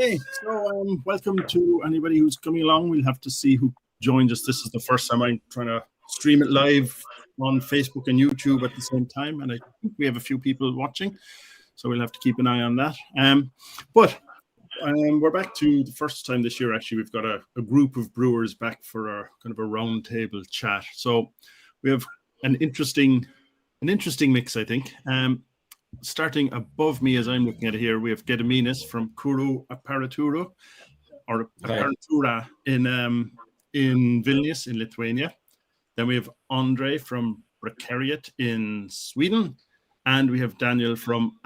Okay, so welcome to anybody who's coming along. We'll have to see who joined us. This is the first time I'm trying to stream it live on Facebook and YouTube at the same time, and I think we have a few people watching, so we'll have to keep an eye on that. But we're back to the first time this year. Actually, we've got a group of brewers back for our kind of a roundtable chat. So we have an interesting mix, I think. Starting above me, as I'm looking at it here, we have Gediminas from Kuro Aparatura, or Aparatura in Vilnius, in Lithuania. Then we have André from Brekeriet in Sweden, and we have Daniel from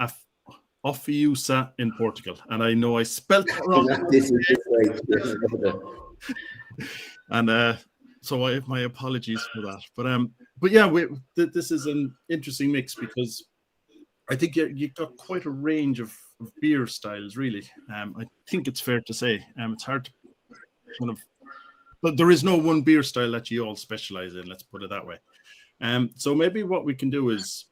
Ophiussa in Portugal. And I know I spelled it wrong. This is right. And so I have my apologies for that. But yeah, this is an interesting mix because I think you've got quite a range of beer styles, really. I think it's fair to say. It's hard to kind of, but there is no one beer style that you all specialize in. Let's put it that way. So maybe what we can do is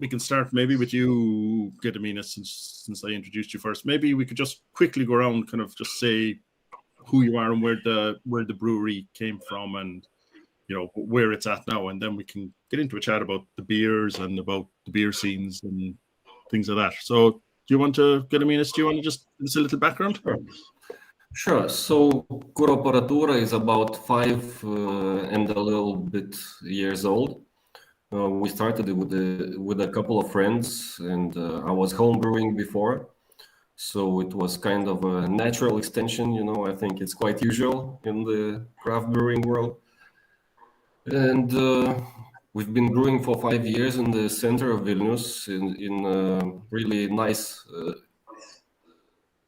we can start maybe with you, Gediminas, since I introduced you first. Maybe we could just quickly go around, kind of just say who you are and where the brewery came from, and where it's at now, and then we can get into a chat about the beers and about the beer scenes and things like that. So do you want to, Gediminas, do you want to just give us a little background? Sure. So Kuro Aparatura is about 5 and a little bit years old. We started with a couple of friends, and I was home brewing before. So it was kind of a natural extension, I think it's quite usual in the craft brewing world. And we've been brewing for 5 years in the center of Vilnius in a really nice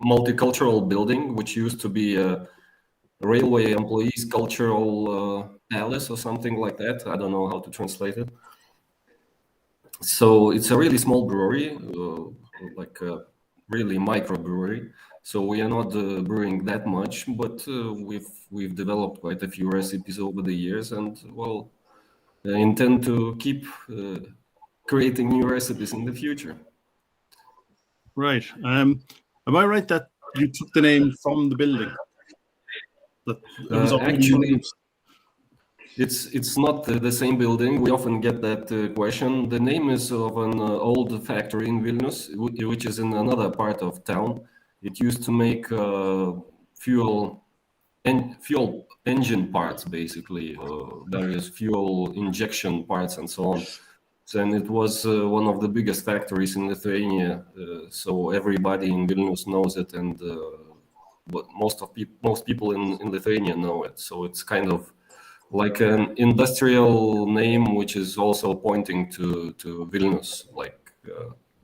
multicultural building, which used to be a railway employees cultural palace or something like that. I don't know how to translate it. So it's a really small brewery, like a really micro brewery. So we are not brewing that much, but we've developed quite a few recipes over the years, and intend to keep creating new recipes in the future. Right. Am I right that you took the name from the building? Actually, it's not the same building. We often get that question. The name is of an old factory in Vilnius, which is in another part of town. It used to make fuel engine parts, basically, various fuel injection parts and so on. And it was one of the biggest factories in Lithuania, so everybody in Vilnius knows it, and but most people in Lithuania know it. So it's kind of like an industrial name, which is also pointing to Vilnius, like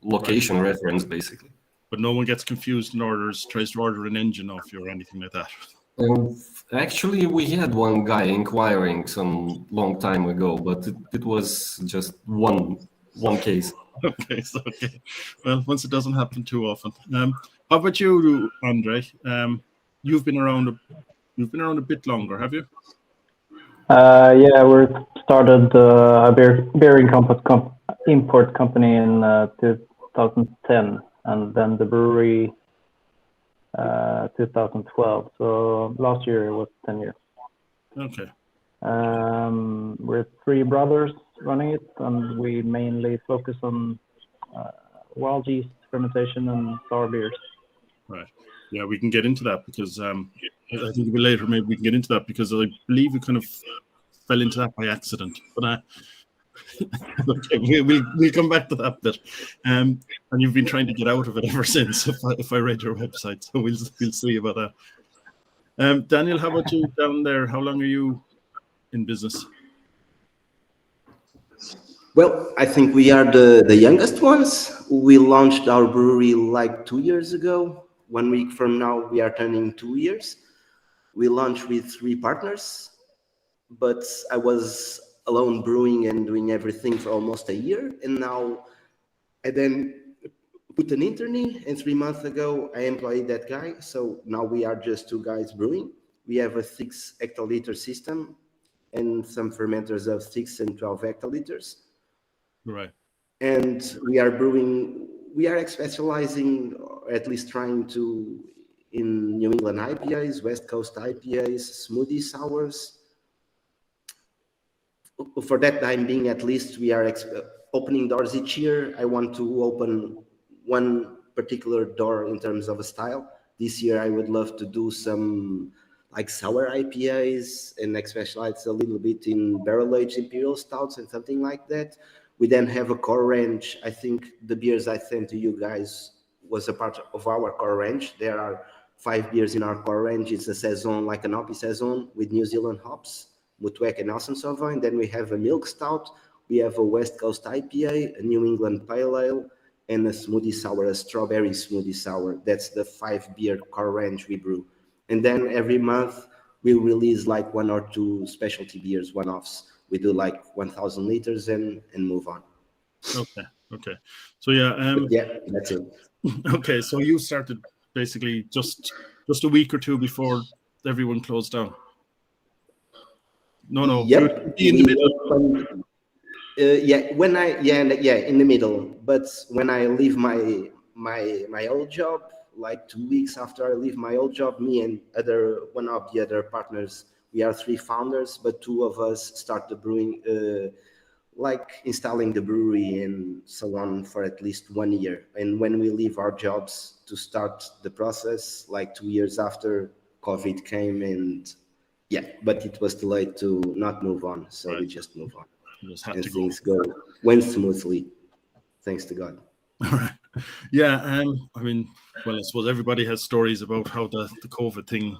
location reference, basically. But no one gets confused and tries to order an engine off you or anything like that. Actually, we had one guy inquiring some long time ago, but it was just one case. Okay. Well, once it doesn't happen too often. How about you, André? You've been around a bit longer, have you? Yeah, we started a beer import company in 2010, and then the brewery 2012. So last year it was 10 years. Okay. We're 3 brothers running it, and we mainly focus on wild yeast fermentation and sour beers. Right. Yeah, we can get into that because I think a bit later maybe we can get into that because I believe we kind of fell into that by accident. But okay, we'll come back to that bit. And you've been trying to get out of it ever since, if I read your website. So we'll see about that. Daniel, how about you down there? How long are you in business? Well, I think we are the youngest ones. We launched our brewery like 2 years ago. 1 week from now, we are turning 2 years. We launched with 3 partners, but I was alone brewing and doing everything for almost a year. And now I then put an internee, and 3 months ago, I employed that guy. So now we are just 2 guys brewing. We have a 6 hectoliter system and some fermenters of 6 and 12 hectoliters. Right. And we are brewing, we are specializing, or at least trying to in New England IPAs, West Coast IPAs, smoothie sours. For that time being, at least, we are opening doors each year. I want to open one particular door in terms of a style. This year, I would love to do some like sour IPAs and specialize a little bit in barrel-aged imperial stouts and something like that. We then have a core range. I think the beers I sent to you guys was a part of our core range. There are 5 beers in our core range. It's a saison, like an Ophiussa saison with New Zealand hops, Mutuek and Nelson Sauvin. Then we have a milk stout. We have a West Coast IPA, a New England Pale Ale, and a smoothie sour, a strawberry smoothie sour. That's the 5 beer core range we brew. And then every month we release like 1 or 2 specialty beers, one-offs. We do like 1,000 liters and move on. Okay. So yeah, that's it. Okay, so you started basically just a week or two before everyone closed down. No. Yep. In the middle. In the middle. But when I leave my old job, like 2 weeks after I leave my old job, me and one of the other partners, we are 3 founders, but 2 of us start the brewing, like installing the brewery and so on for at least 1 year. And when we leave our jobs to start the process, like 2 years after, COVID came, and but it was too late to not move on, so we just move on. And things went smoothly, thanks to God. All right. Yeah, I mean, well, I suppose everybody has stories about how the COVID thing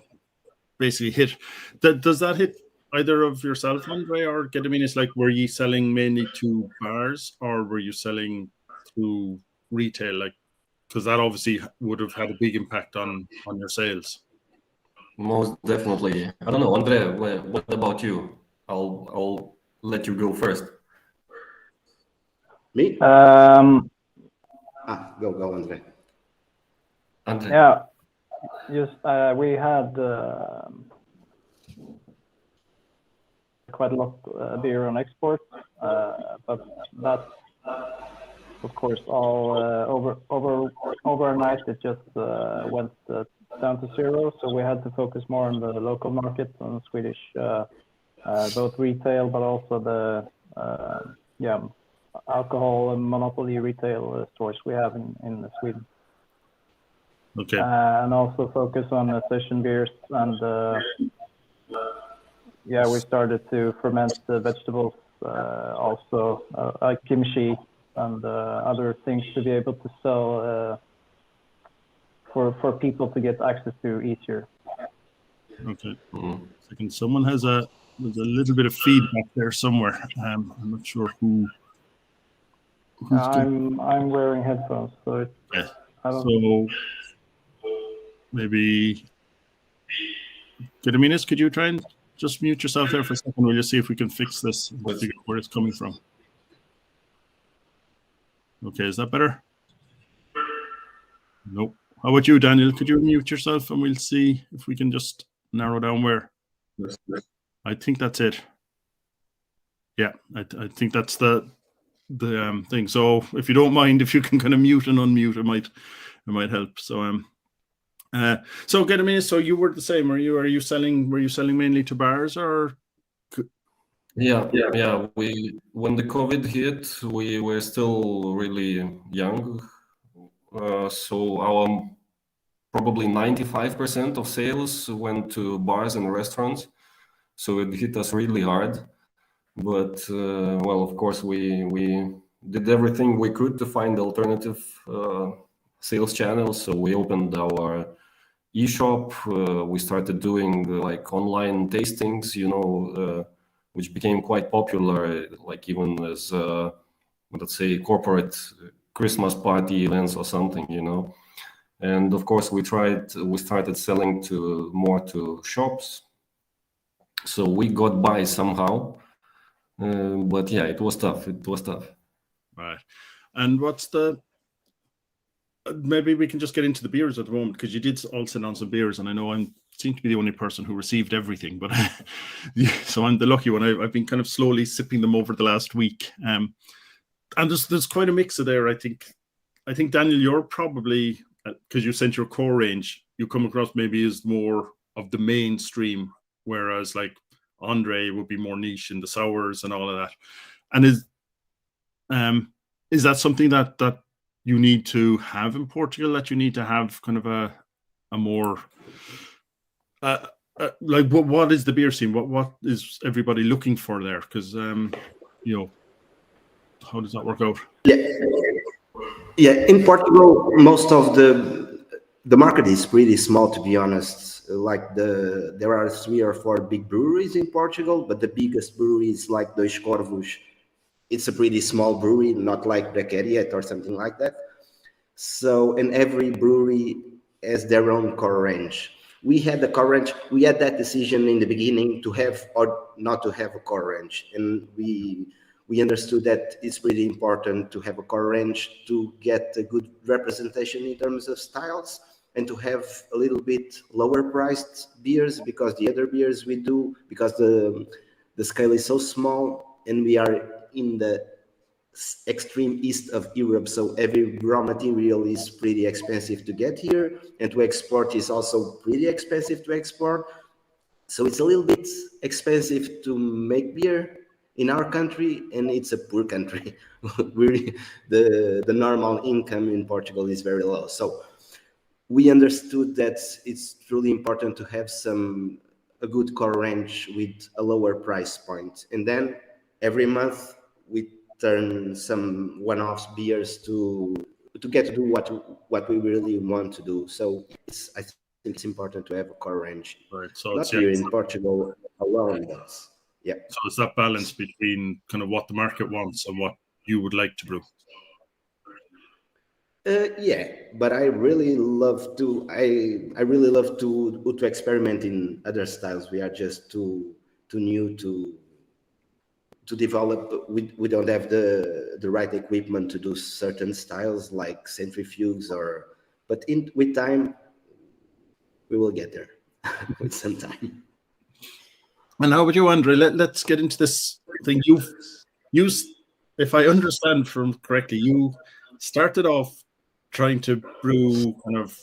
basically hit. Does that hit either of yourself, André, or Gediminas? Like, were you selling mainly to bars, or were you selling to retail? Like, because that obviously would have had a big impact on your sales. Most definitely. I don't know, André, what about you? I'll let you go first. Me? Go, André. André. Yeah, just we had quite a lot of beer on export, but that, of course, all overnight it just went down to zero. So we had to focus more on the local market, on Swedish, both retail, but also the alcohol and monopoly retail stores we have in Sweden. Okay. And also focus on session beers, and we started to ferment the vegetables, also like kimchi and other things to be able to sell for people to get access to easier. Okay. Second, someone has a little bit of feedback there somewhere. I'm not sure who. I'm wearing headphones, so I don't. So maybe Gediminas, could you try and just mute yourself there for a second? We'll just see if we can fix this and figure out where it's coming from. Okay, is that better? Nope. How about you, Daniel? Could you mute yourself and we'll see if we can just narrow down where? I think that's it. Yeah, I think that's the thing. So if you don't mind, if you can kind of mute and unmute, it might help. So so Gediminas, so you were the same. Were you selling mainly to bars, or? Yeah. When the COVID hit, we were still really young. So our probably 95% of sales went to bars and restaurants. So it hit us really hard. But well, of course, we did everything we could to find alternative sales channels. So we opened our e-shop. We started doing like online tastings, which became quite popular, like even as let's say corporate Christmas party events or something, And of course, we started selling more to shops. So we got by somehow. But yeah, it was tough. Right. And maybe we can just get into the beers at the moment, because you did all send on some beers, and I know I seem to be the only person who received everything, but so I'm the lucky one. I've been kind of slowly sipping them over the last week. And there's quite a mix of there. I think Daniel, you're probably, because you sent your core range, you come across maybe is more of the mainstream, whereas like André would be more niche in the sours and all of that. And is that something that you need to have in Portugal, that you need to have kind of a more like what is the beer scene? What is everybody looking for there? Because how does that work out? Yeah, in Portugal, most of the market is pretty small, to be honest. Like there are 3 or 4 big breweries in Portugal, but the biggest brewery is like Dois Corvos. It's a pretty small brewery, not like Brekeriet or something like that. So, and every brewery has their own core range. We had the core range. We had that decision in the beginning to have or not to have a core range, and we understood that it's pretty important to have a core range to get a good representation in terms of styles, and to have a little bit lower priced beers, because the other beers we do, because the scale is so small and we are in the extreme east of Europe, so every raw material is pretty expensive to get here, and to export is also pretty expensive to export. So it's a little bit expensive to make beer in our country, and it's a poor country. The normal income in Portugal is very low. So we understood that it's truly important to have a good core range with a lower price point. And then every month we turn some one-off beers to get to do what we really want to do. So I think it's important to have a core range. Right. So not here in Portugal alone, but yeah. So it's that balance between kind of what the market wants and what you would like to brew. Yeah, but I really love to. I really love to experiment in other styles. We are just too new to develop. We don't have the right equipment to do certain styles like centrifuges but with time we will get there. With some time. And how about you, André? Let's get into this thing. You, if I understand from correctly, you started off trying to brew kind of,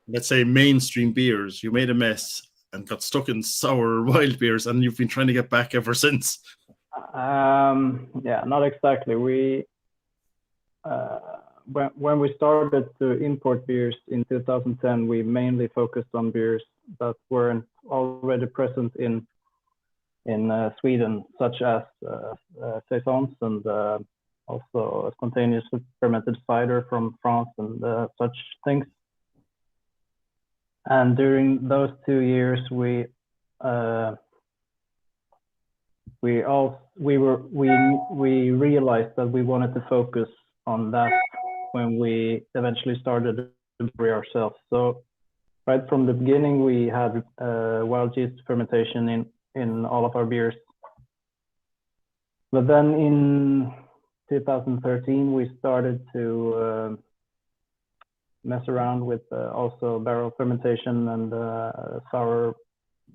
let's say, mainstream beers. You made a mess and got stuck in sour wild beers, and you've been trying to get back ever since. Yeah, not exactly. When we started to import beers in 2010, we mainly focused on beers that weren't already present in Sweden, such as saisons and also spontaneous fermented cider from France and such things. And during those 2 years, we realized that we wanted to focus on that when we eventually started to brew ourselves. So right from the beginning, we had wild yeast fermentation in all of our beers. But then in 2013, we started to mess around with also barrel fermentation and sour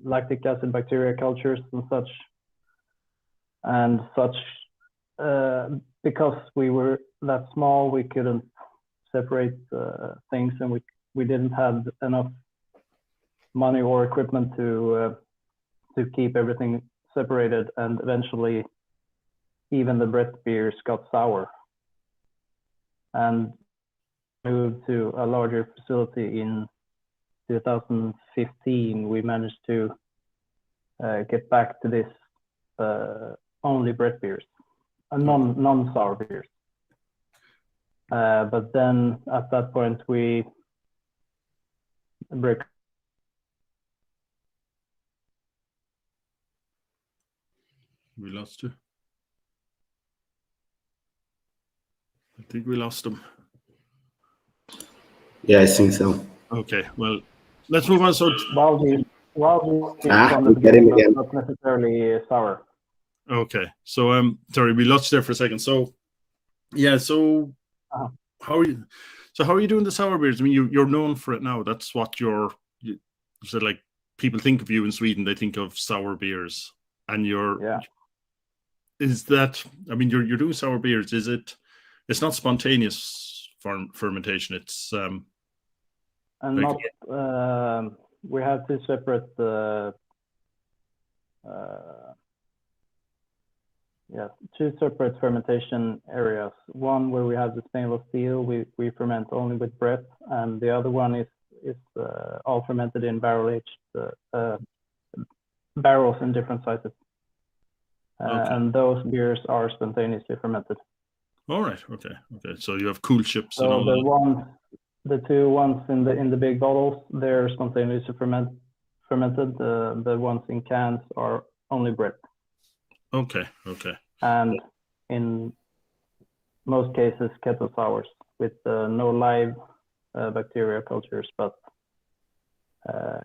lactic acid bacteria cultures and such. Because we were that small, we couldn't separate things, and we didn't have enough money or equipment to keep everything separated, and eventually even the Brett beers got sour. And moved to a larger facility in 2015, we managed to get back to this only Brett beers, non-sour beers. But then at that point, we lost you. I think we lost him. Yeah, I think so. Okay, well, let's move on. So wild yeast from the we get him beginning, again. not necessarily sour. Okay, so sorry, we lost you there for a second. So yeah, so how are you? So how are you doing the sour beers? I mean, you're known for it now. That's what you said. Like, people think of you in Sweden, they think of sour beers, and is that? I mean, you're doing sour beers. Is it? It's not spontaneous fermentation. It's and not we have two separate two separate fermentation areas. One where we have the stainless steel, we ferment only with Brett, and the other one is all fermented in barrel-aged barrels in different sizes. And those beers are spontaneously fermented. All right. Okay. So you have cool ships. So the two ones in the big bottles, they're spontaneously fermented. The ones in cans are only Brett. Okay. And in most cases, kettle sours with no live bacteria cultures, but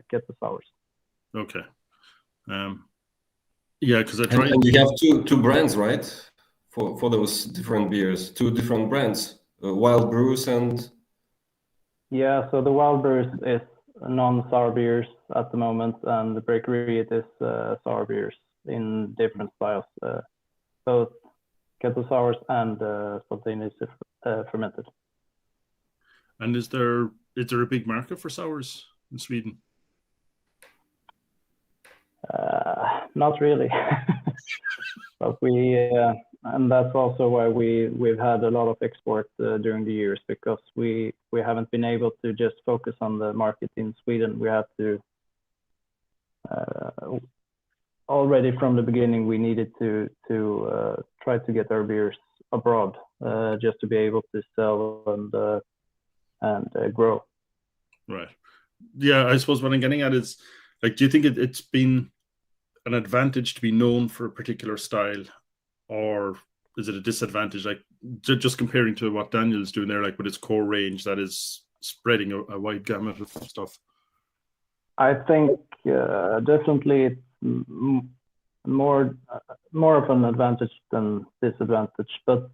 kettle sours. Okay. Yeah, because I tried. And you have two brands, right? For those different beers, two different brands, Wild Brews and. Yeah, so the Wild Brews is non-sour beers at the moment, and the Brekeriet is sour beers in different styles, both kettle sours and spontaneously fermented. And is there a big market for sours in Sweden? Not really, but and that's also why we've had a lot of export during the years, because we haven't been able to just focus on the market in Sweden. We have to already from the beginning we needed to try to get our beers abroad just to be able to sell and grow. Right. Yeah, I suppose what I'm getting at is, like, do you think it's been an advantage to be known for a particular style, or is it a disadvantage? Like, just comparing to what Daniel's doing there, like with its core range that is spreading a wide gamut of stuff. I think definitely it's more of an advantage than disadvantage. But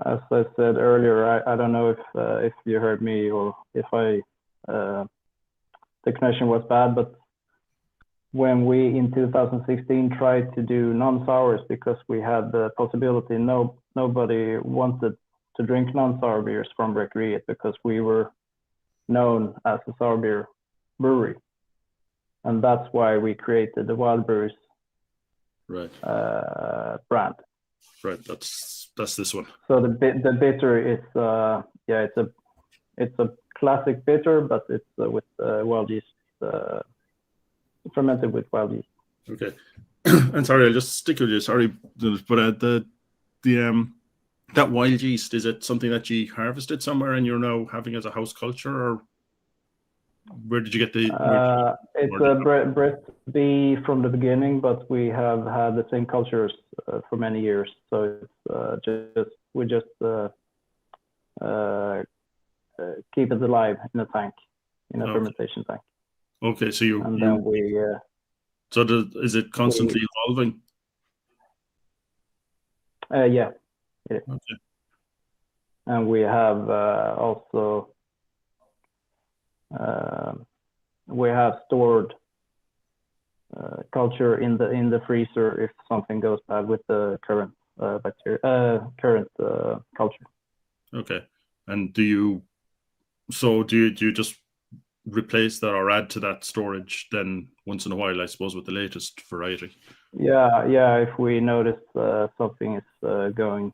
as I said earlier, I don't know if you heard me or if the connection was bad, but when we in 2016 tried to do non-sours, because we had the possibility, nobody wanted to drink non-sour beers from Brekeriet because we were known as a sour beer brewery, and that's why we created the Wild Brews brand. Right, that's this one. So the bitter is it's a classic bitter, but it's with wild yeast, fermented with wild yeast. Okay. And sorry, I'll just stick with you. Sorry, but that wild yeast, is it something that you harvested somewhere and you're now having as a house culture, or where did you get the? It's a Brett B from the beginning, but we have had the same cultures for many years. So it's we just keep it alive in a tank, in a fermentation tank. Okay, so then we. Is it constantly evolving? Yeah. Okay. And we have also we have stored culture in the freezer if something goes bad with the current culture. Okay. And do you just replace that or add to that storage then once in a while, I suppose, with the latest variety? Yeah. If we notice something is going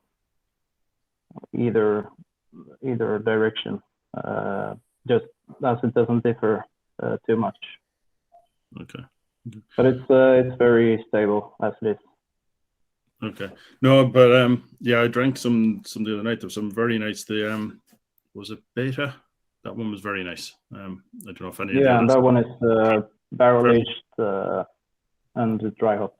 either direction, just as it doesn't differ too much. Okay. But it's very stable as it is. Okay. No, but I drank some the other night. There was some very nice. Was it Beta? That one was very nice. I don't know if any. Yeah, and that one is barrel aged and dry hop.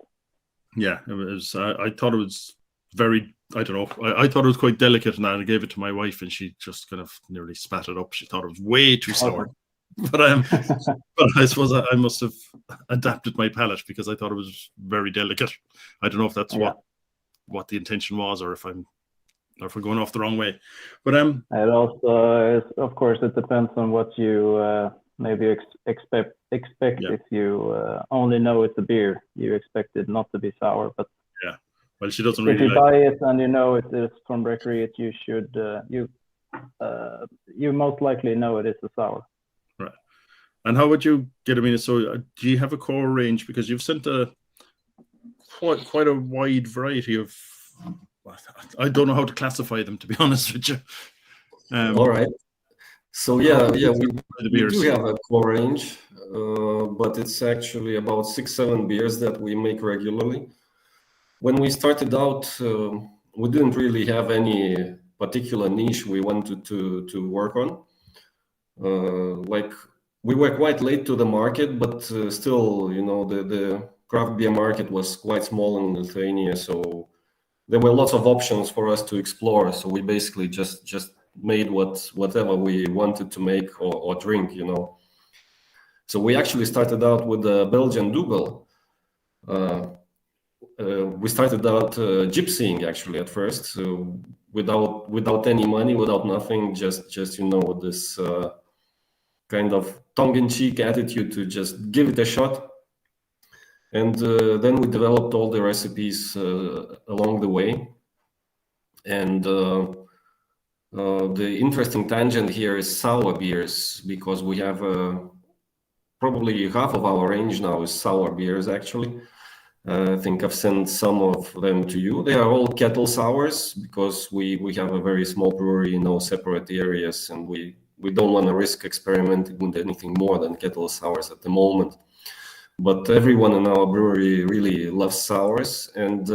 Yeah, it was. I thought it was very. I don't know. I thought it was quite delicate, and I gave it to my wife, and she just kind of nearly spat it up. She thought it was way too sour. But I suppose I must have adapted my palate because I thought it was very delicate. I don't know if that's what the intention was, or if we're going off the wrong way. But it also is, of course, it depends on what you maybe expect. If you only know it's a beer, you expect it not to be sour. But well, she doesn't really. If you buy it and you know it is from Brekeriet, you should you most likely know it is a sour. Right. And how would you get? I mean, so do you have a core range? Because you've sent quite a wide variety of. I don't know how to classify them, to be honest with you. All right. So we do have a core range, but it's actually about 6-7 beers that we make regularly. When we started out, we didn't really have any particular niche we wanted to work on. Like we were quite late to the market, but still, the craft beer market was quite small in Lithuania, so there were lots of options for us to explore. So we basically just made whatever we wanted to make or drink, So we actually started out with the Belgian Double. We started out gypsying actually at first, so without any money, without nothing, just this kind of tongue-in-cheek attitude to just give it a shot. And then we developed all the recipes along the way. And the interesting tangent here is sour beers, because we have probably half of our range now is sour beers, actually. I think I've sent some of them to you. They are all kettle sours, because we have a very small brewery, separate areas, and we don't want to risk experimenting with anything more than kettle sours at the moment. But everyone in our brewery really loves sours, and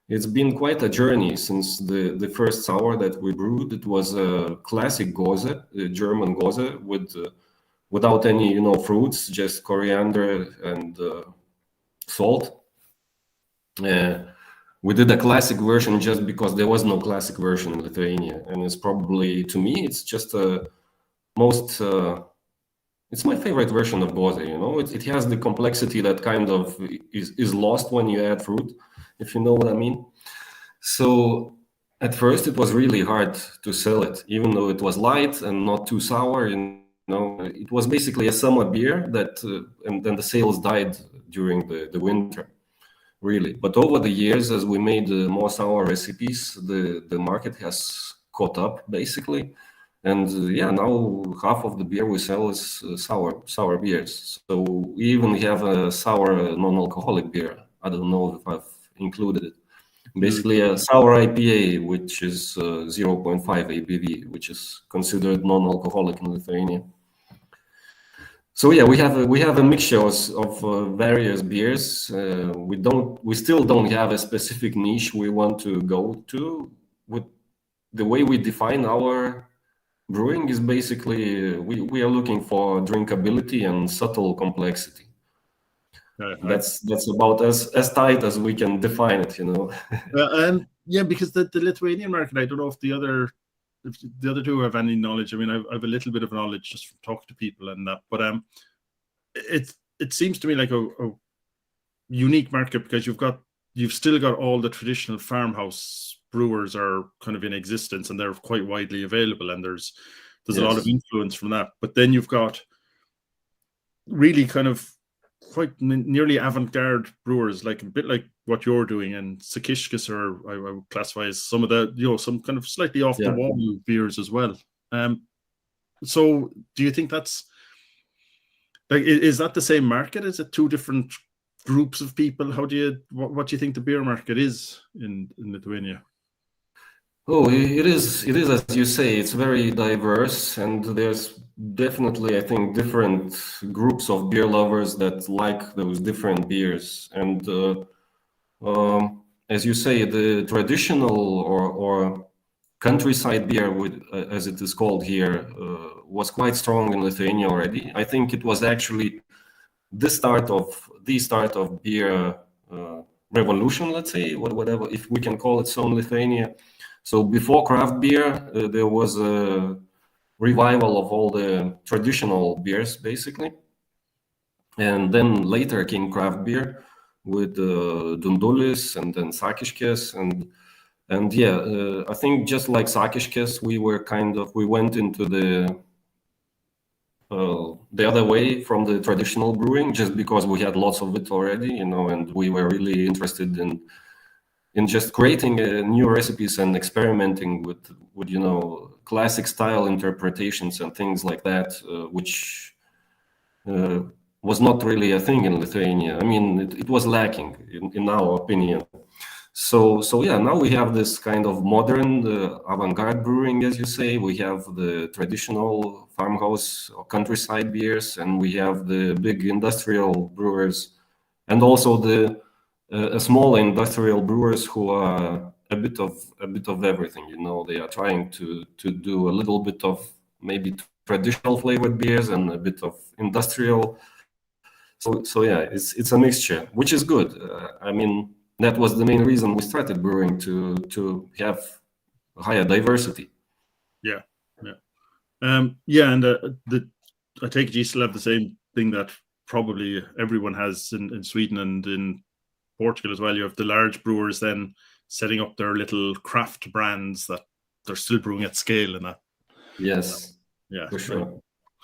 it's been quite a journey since the first sour that we brewed. It was a classic Gose, a German Gose, without any fruits, just coriander and salt. We did a classic version just because there was no classic version in Lithuania, and it's probably, to me, it's just it's my favorite version of Gose. It has the complexity that kind of is lost when you add fruit, if you know what I mean. So at first it was really hard to sell it, even though it was light and not too sour. It was basically a summer beer that, and then the sales died during the winter, really. But over the years, as we made more sour recipes, the market has caught up basically. And now half of the beer we sell is sour beers. So we even have a sour non-alcoholic beer. I don't know if I've included it. Basically a sour IPA, which is 0.5 ABV, which is considered non-alcoholic in Lithuania. So we have a mixture of various beers. We still don't have a specific niche we want to go to. With the way we define our brewing is basically we are looking for drinkability and subtle complexity. That's about as tight as we can define it, Because the Lithuanian market, I don't know if the other two have any knowledge. I mean, I have a little bit of knowledge just from talking to people and that, but it seems to me like a unique market, because you've still got all the traditional farmhouse brewers are kind of in existence, and they're quite widely available, and there's yes. A lot of influence from that. But then you've got really kind of quite nearly avant-garde brewers, like a bit like what you're doing, and Sakishkas, or I would classify as some of the some kind of slightly off the wall beers as well. So do you think that's like, is that the same market? Is it two different groups of people? What do you think the beer market is in Lithuania? Oh, it is as you say, it's very diverse, and there's definitely, I think, different groups of beer lovers that like those different beers. And as you say, the traditional or countryside beer, as it is called here, was quite strong in Lithuania already. I think it was actually the start of beer revolution, let's say, whatever, if we can call it so, in Lithuania. So before craft beer, there was a revival of all the traditional beers, basically. And then later came craft beer with Dundulis and then Sakiškės. And I think just like Sakiškės, we went into the other way from the traditional brewing, just because we had lots of it already, and we were really interested in in just creating new recipes and experimenting with classic style interpretations and things like that, which was not really a thing in Lithuania. I mean, it was lacking in our opinion. So yeah, now we have this kind of modern avant-garde brewing, as you say. We have the traditional farmhouse or countryside beers, and we have the big industrial brewers, and also the small industrial brewers who are a bit of everything. They are trying to do a little bit of maybe traditional flavored beers and a bit of industrial. So yeah, it's a mixture, which is good. I mean, that was the main reason we started brewing, to have higher diversity. Yeah. And I take it you still have the same thing that probably everyone has in Sweden and in Portugal as well. You have the large brewers then setting up their little craft brands that they're still brewing at scale and that. Yes, Yeah, for sure.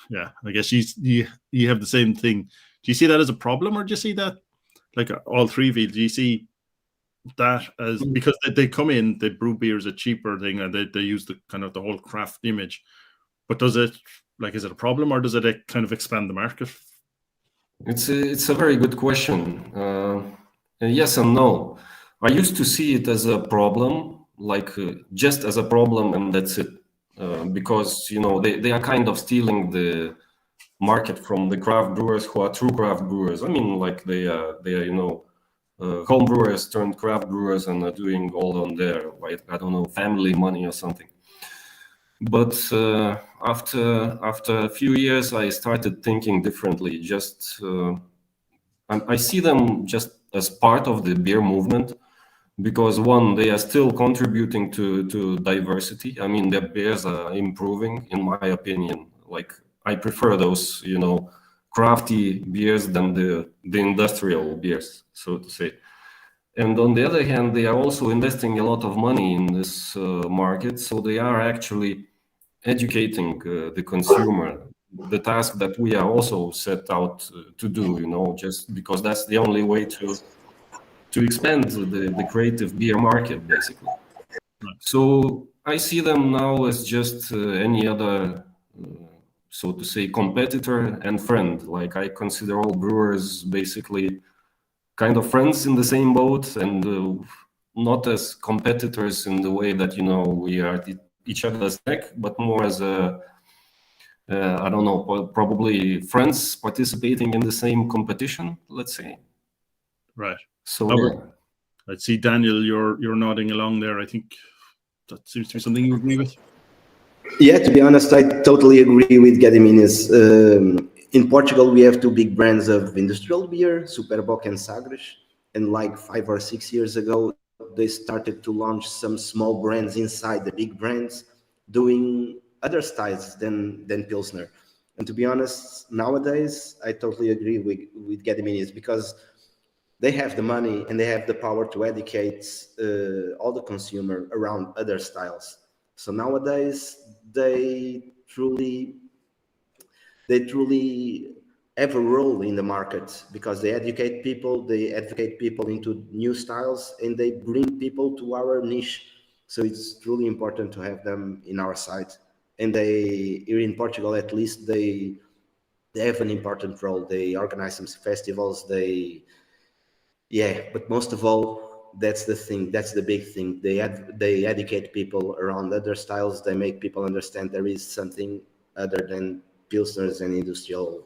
Yeah, I guess you have the same thing. Do you see that as a problem, or do you see that, like all three of you, do you see that as, because they come in, they brew beers a cheaper thing, and they use the kind of the whole craft image, but is it a problem, or does it kind of expand the market? It's a very good question. Yes and no. I used to see it as a problem, just as a problem, and that's it. Because they are kind of stealing the market from the craft brewers who are true craft brewers. I mean, like they are home brewers turned craft brewers and are doing all on their, like, I don't know, family money or something. But after a few years, I started thinking differently. I see them just as part of the beer movement, because one, they are still contributing to diversity. I mean, their beers are improving, in my opinion. Like, I prefer those, crafty beers than the industrial beers, so to say. And on the other hand, they are also investing a lot of money in this market, so they are actually educating the consumer, the task that we are also set out to do, just because that's the only way to expand the creative beer market, basically. So I see them now as just any other, so to say, competitor and friend. Like, I consider all brewers basically kind of friends in the same boat, and not as competitors in the way that we are each other's neck, but more as I don't know, probably friends participating in the same competition, let's say. Right. So yeah. I see, Daniel, you're nodding along there. I think that seems to be something you agree with. Yeah, to be honest, I totally agree with Gediminas. In Portugal, we have two big brands of industrial beer, Superboc and Sagres. And like 5 or 6 years ago, they started to launch some small brands inside the big brands, doing other styles than Pilsner. And to be honest, nowadays, I totally agree with Gediminas, because they have the money and they have the power to educate all the consumer around other styles. So nowadays, they truly have a role in the market, because they educate people into new styles, and they bring people to our niche. So it's truly important to have them in our site. And they, here in Portugal at least, they have an important role. They organize some festivals. But most of all, that's the thing. That's the big thing. They educate people around other styles. They make people understand there is something other than pilsners and industrial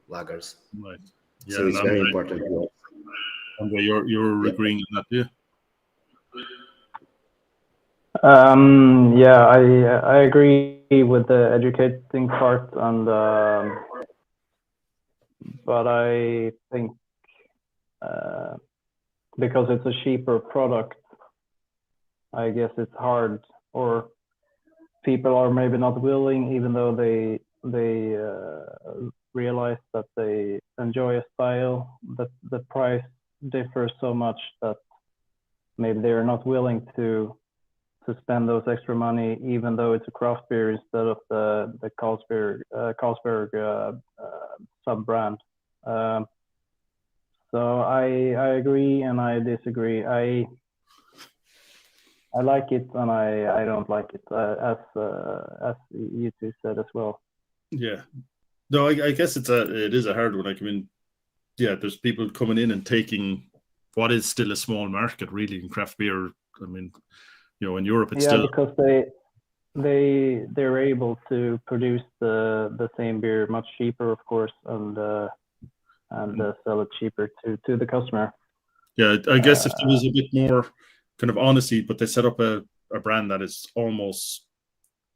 lagers. Right. Yeah, So it's very important. André, you're agreeing on that, yeah? Yeah, I agree with the educating part, and but I think because it's a cheaper product, I guess it's hard, or people are maybe not willing, even though they realize that they enjoy a style, that the price differs so much that maybe they are not willing to spend those extra money, even though it's a craft beer instead of the Carlsberg sub brand. So I agree and I disagree. I like it and I don't like it, as you two said as well. Yeah. No, I guess it is a hard one. Like, I mean, yeah, there's people coming in and taking what is still a small market, really, in craft beer. I mean, in Europe, it's still because they're able to produce the same beer much cheaper, of course, and sell it cheaper to the customer. Yeah, I guess if there was a bit more kind of honesty, but they set up a brand that is almost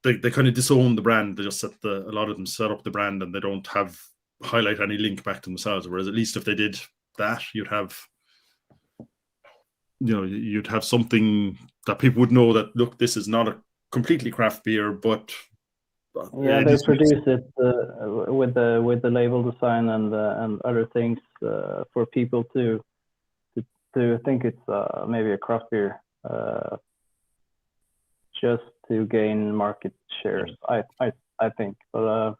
they kind of disown the brand. They just a lot of them set up the brand and they don't highlight any link back to themselves. Whereas at least if they did that, you'd have something that people would know that, look, this is not a completely craft beer, but yeah, they produce it with the label design and other things for people to think it's maybe a craft beer, just to gain market shares. I think, but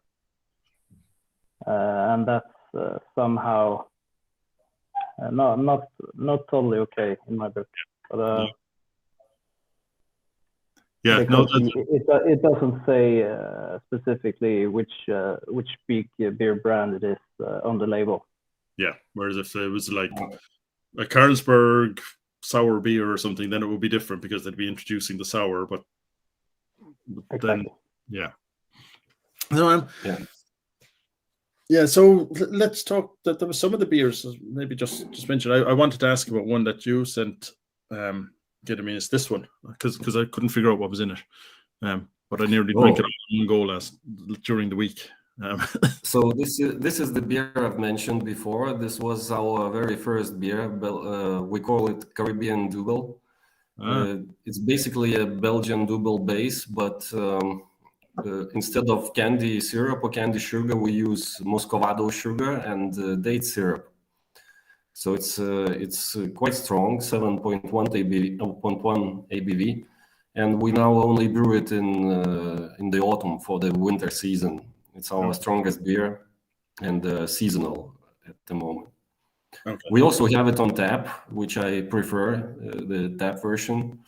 and that's somehow not totally okay in my book. But yeah, no, it doesn't say specifically which big beer brand it is on the label. Yeah, whereas if it was like a Carlsberg sour beer or something, then it would be different because they'd be introducing the sour. But exactly. Then, yeah. No, yeah. So let's talk. That there was some of the beers. Maybe just mention. I wanted to ask about one that you sent. Gediminas, this one, because I couldn't figure out what was in it. But I nearly drank it in one go during the week. So this is the beer I've mentioned before. This was our very first beer. We call it Caribbean Double. It's basically a Belgian double base, but instead of candy syrup or candy sugar, we use Muscovado sugar and date syrup. So it's quite strong, 7.1 ABV, and we now only brew it in the autumn for the winter season. It's our strongest beer and seasonal at the moment. Okay. We also have it on tap, which I prefer, the tap version.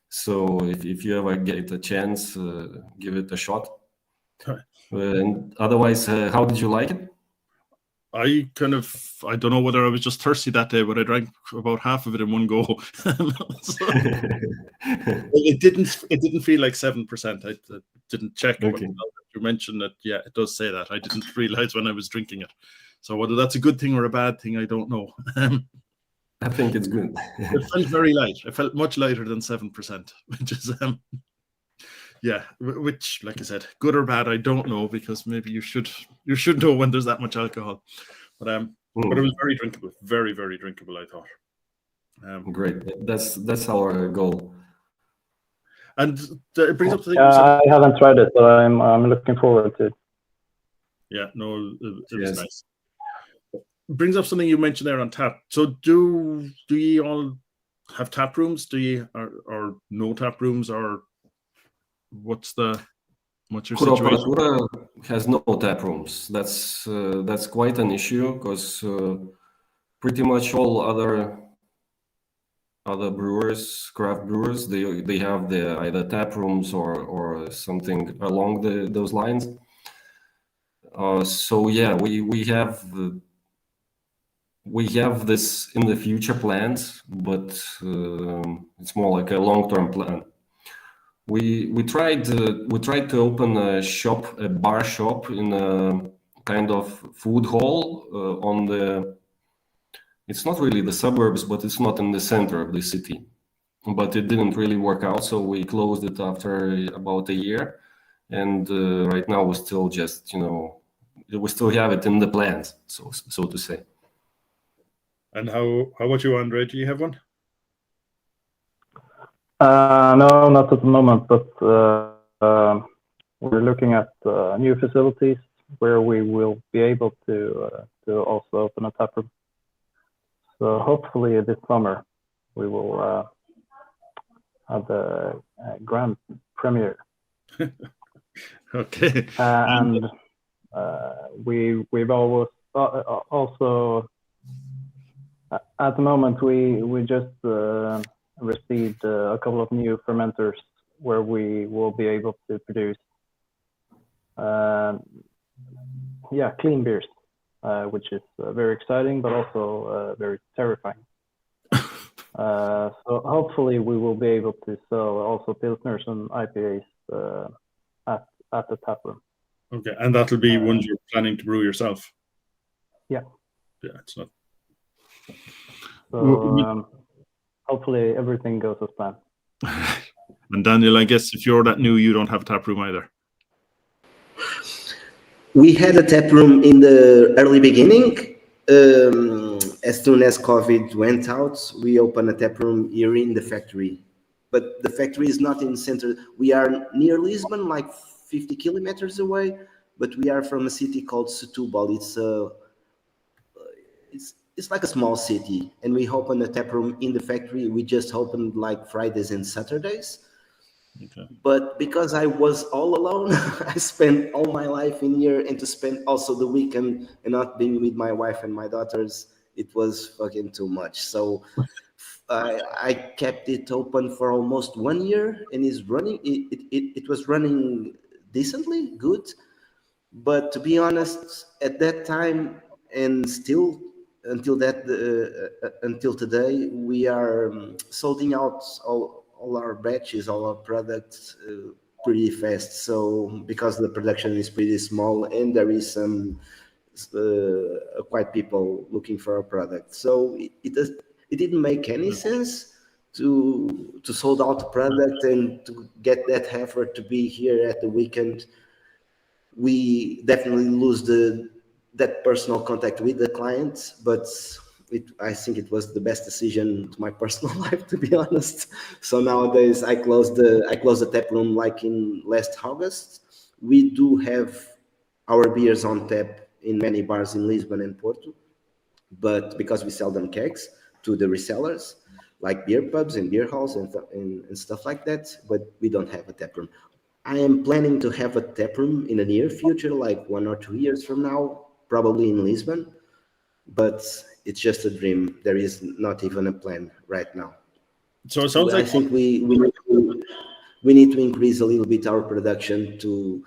So if you ever get a chance, give it a shot. Okay. And otherwise, how did you like it? I don't know whether I was just thirsty that day, but I drank about half of it in one go. It didn't feel like 7%. I didn't check. Okay. You mentioned that, yeah, it does say that. I didn't realize when I was drinking it. So whether that's a good thing or a bad thing, I don't know. I think it's good. It felt very light. It felt much lighter than 7%, which is yeah, which, like I said, good or bad, I don't know, because maybe you should know when there's that much alcohol. But it was very drinkable, very, very drinkable, I thought. Great. That's our goal. And it brings up the thing. I haven't tried it, but I'm looking forward to it. Yeah, no, it was nice. It brings up something you mentioned there on tap. So do you all have tap rooms? Do you or no tap rooms, or what's your Kuro situation? Aparatura has no tap rooms. That's quite an issue, because pretty much all other brewers, craft brewers, they have either tap rooms or something along those lines. So yeah, we have this in the future plans, but it's more like a long-term plan. We tried to open a bar shop in a kind of food hall on the. It's not really the suburbs, but it's not in the center of the city. But it didn't really work out, so we closed it after about a year. And right now we still just, we still have it in the plans, so to say. And how about you, André? Do you have one? No, not at the moment, but we're looking at new facilities where we will be able to also open a tap room. So hopefully this summer we will have the grand premiere. Okay. And we've always also at the moment we just received a couple of new fermenters where we will be able to produce clean beers, which is very exciting, but also very terrifying. So hopefully we will be able to sell also Pilsners and IPAs at the taproom. Okay, and that'll be ones you're planning to brew yourself? Yeah. Yeah, it's not. So hopefully everything goes as planned. And Daniel, I guess if you're that new, you don't have a tap room either. We had a tap room in the early beginning. As soon as COVID went out, we opened a tap room here in the factory. But the factory is not in the center. We are near Lisbon, like 50 kilometers away, but we are from a city called Setúbal. It's like a small city, and we opened a tap room in the factory. We just opened like Fridays and Saturdays. Okay. But because I was all alone, I spent all my life in here, and to spend also the weekend and not being with my wife and my daughters, it was fucking too much. So I kept it open for almost 1 year, and it's running. It was running decently good, but to be honest, at that time and still until today, we are solding out all our batches, all our products pretty fast. So because the production is pretty small and there is some quite people looking for our product, so it didn't make any sense to sold out the product and to get that effort to be here at the weekend. We definitely lose that personal contact with the clients, but I think it was the best decision to my personal life, to be honest. So nowadays I closed the tap room like in last August. We do have our beers on tap in many bars in Lisbon and Porto, but because we sell them kegs to the resellers, like beer pubs and beer halls and stuff like that, but we don't have a tap room. I am planning to have a tap room in the near future, like 1 or 2 years from now, probably in Lisbon, but it's just a dream. There is not even a plan right now. So it sounds like I think we need to increase a little bit our production to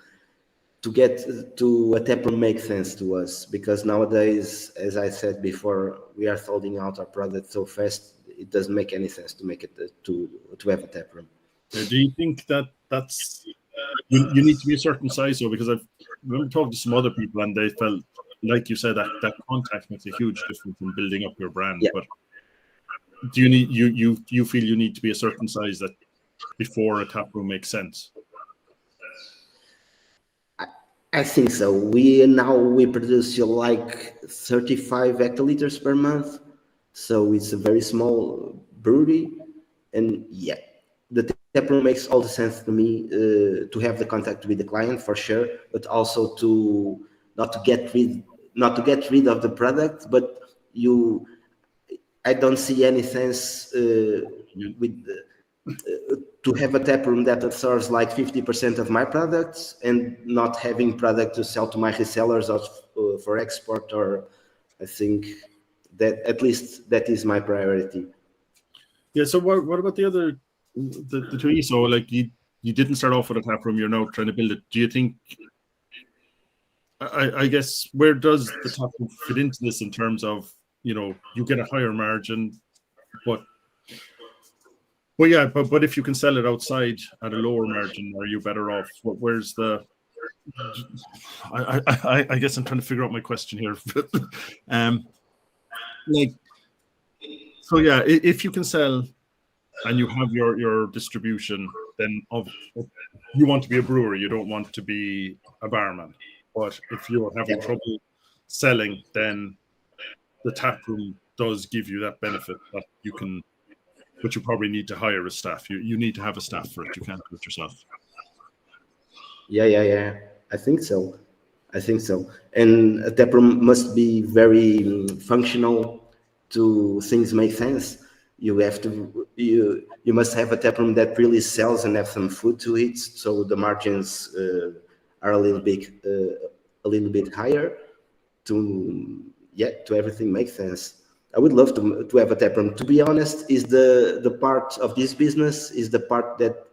get to a tap room make sense to us, because nowadays, as I said before, we are solding out our product so fast, it doesn't make any sense to make it to have a tap room. Do you think that's you need to be a certain size though? Because I've remember talking to some other people and they felt, like you said, that contact makes a huge difference in building up your brand. Yeah. But do you need you feel you need to be a certain size that before a tap room makes sense? I think so. We produce like 35 hectoliters per month, so it's a very small brewery, and yeah, the tap room makes all the sense to me, to have the contact with the client for sure, but also to not to get rid of the product, but I don't see any sense to have a tap room that serves like 50% of my products and not having product to sell to my resellers or for export. Or I think that at least that is my priority. Yeah. So what about the two? So like you didn't start off with a tap room. You're now trying to build it. Do you think? I guess where does the tap room fit into this in terms of, you get a higher margin, but if you can sell it outside at a lower margin, are you better off? Where's the? I guess I'm trying to figure out my question here. If you can sell and you have your distribution, then you want to be a brewer. You don't want to be a barman. But if you're having trouble selling, then the tap room does give you that benefit that you can. But you probably need to hire a staff. You need to have a staff for it. You can't do it yourself. Yeah. I think so. And a tap room must be very functional to things make sense. You must have a tap room that really sells and have some food to it, so the margins are a little bit higher to everything make sense. I would love to have a tap room. To be honest, is the part of this business is the part that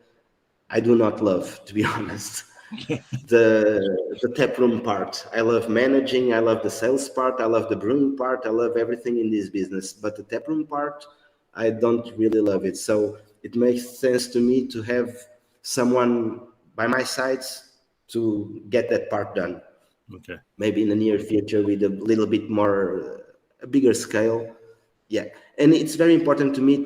I do not love, to be honest. The tap room part. I love managing, I love the sales part, I love the brewing part, I love everything in this business. But the tap room part, I don't really love it. So it makes sense to me to have someone by my side to get that part done. Okay. Maybe in the near future with a little bit more, a bigger scale. Yeah. And it's very important to me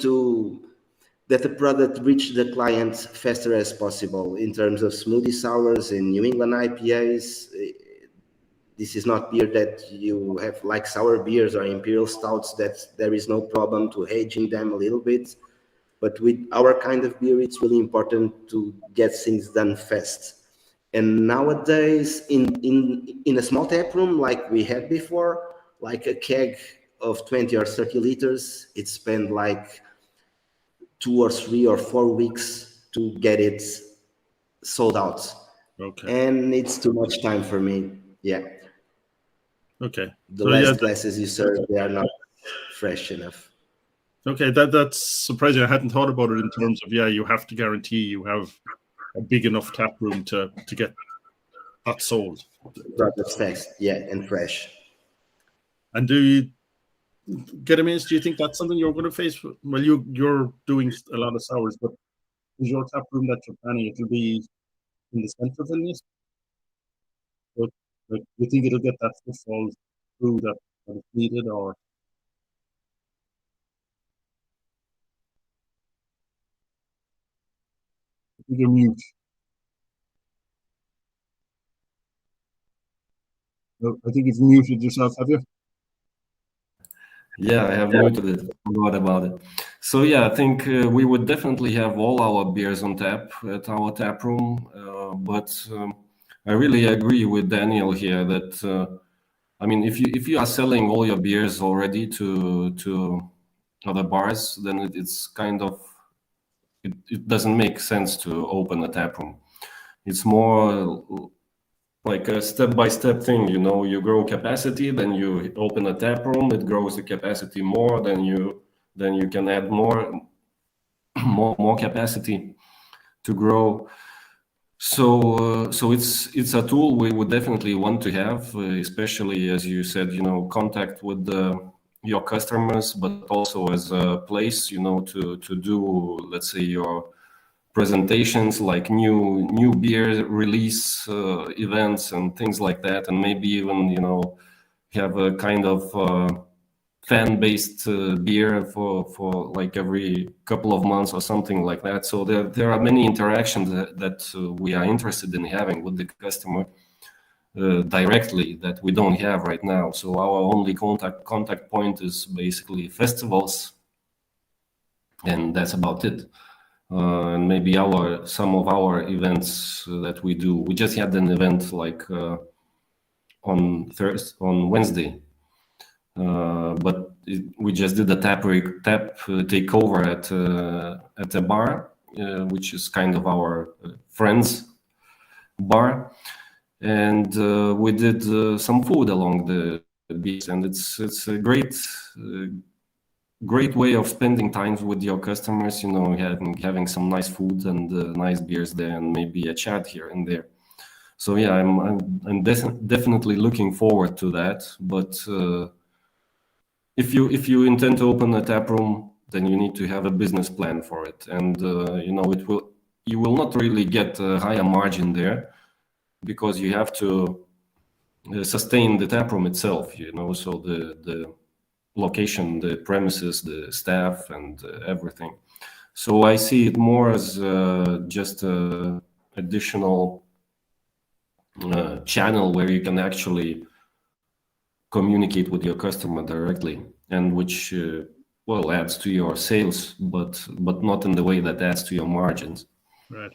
that the product reach the clients faster as possible in terms of smoothie sours and New England IPAs. This is not beer that you have like sour beers or imperial stouts that there is no problem to aging them a little bit. But with our kind of beer, it's really important to get things done fast. And nowadays, in a small tap room like we had before, like a keg of 20 or 30 liters, it spent like 2 or 3 or 4 weeks to get it sold out. Okay. And it's too much time for me. Yeah. Okay. The So, last glasses you serve, they are not fresh enough. Okay, that's surprising. I hadn't thought about it in terms of, you have to guarantee you have a big enough tap room to get that sold. That's fast, yeah, and fresh. And Gediminas, do you think that's something you're going to face? Well, you're doing a lot of sours, but is your tap room that you're planning, it'll be in the center of Vilnius? But like, do you think it'll get that footfall through that is needed, or? I think you're mute. No, I think you've muted yourself, have you? Yeah, I have muted it. Forgot about it. So yeah, I think we would definitely have all our beers on tap at our tap room. But I really agree with Daniel here that I mean, if you are selling all your beers already to other bars, then it's kind of it doesn't make sense to open a tap room. It's more like a step-by-step thing, you know. You grow capacity, then you open a tap room, it grows the capacity more, then you can add more capacity to grow. So it's a tool we would definitely want to have, especially as you said, you know, contact with your customers, but also as a place, you know, to do, let's say, your presentations, like new beer release events and things like that, and maybe even, you know, have a kind of fan-based beer for like every couple of months or something like that. So there are many interactions that we are interested in having with the customer directly that we don't have right now. So our only contact point is basically festivals, and that's about it. And maybe some of our events that we do. We just had an event like on Wednesday, but we just did a tap takeover at a bar, which is kind of our friends bar, and we did some food along the beach, and it's a great way of spending time with your customers, you know, having some nice food and nice beers there, and maybe a chat here and there. So yeah, I'm definitely looking forward to that. But if you intend to open a tap room, then you need to have a business plan for it, and you know, you will not really get a higher margin there because you have to sustain the tap room itself, you know, so the location, the premises, the staff, and everything. So I see it more as just an additional channel where you can actually communicate with your customer directly, and which well, adds to your sales, but not in the way that adds to your margins. Right.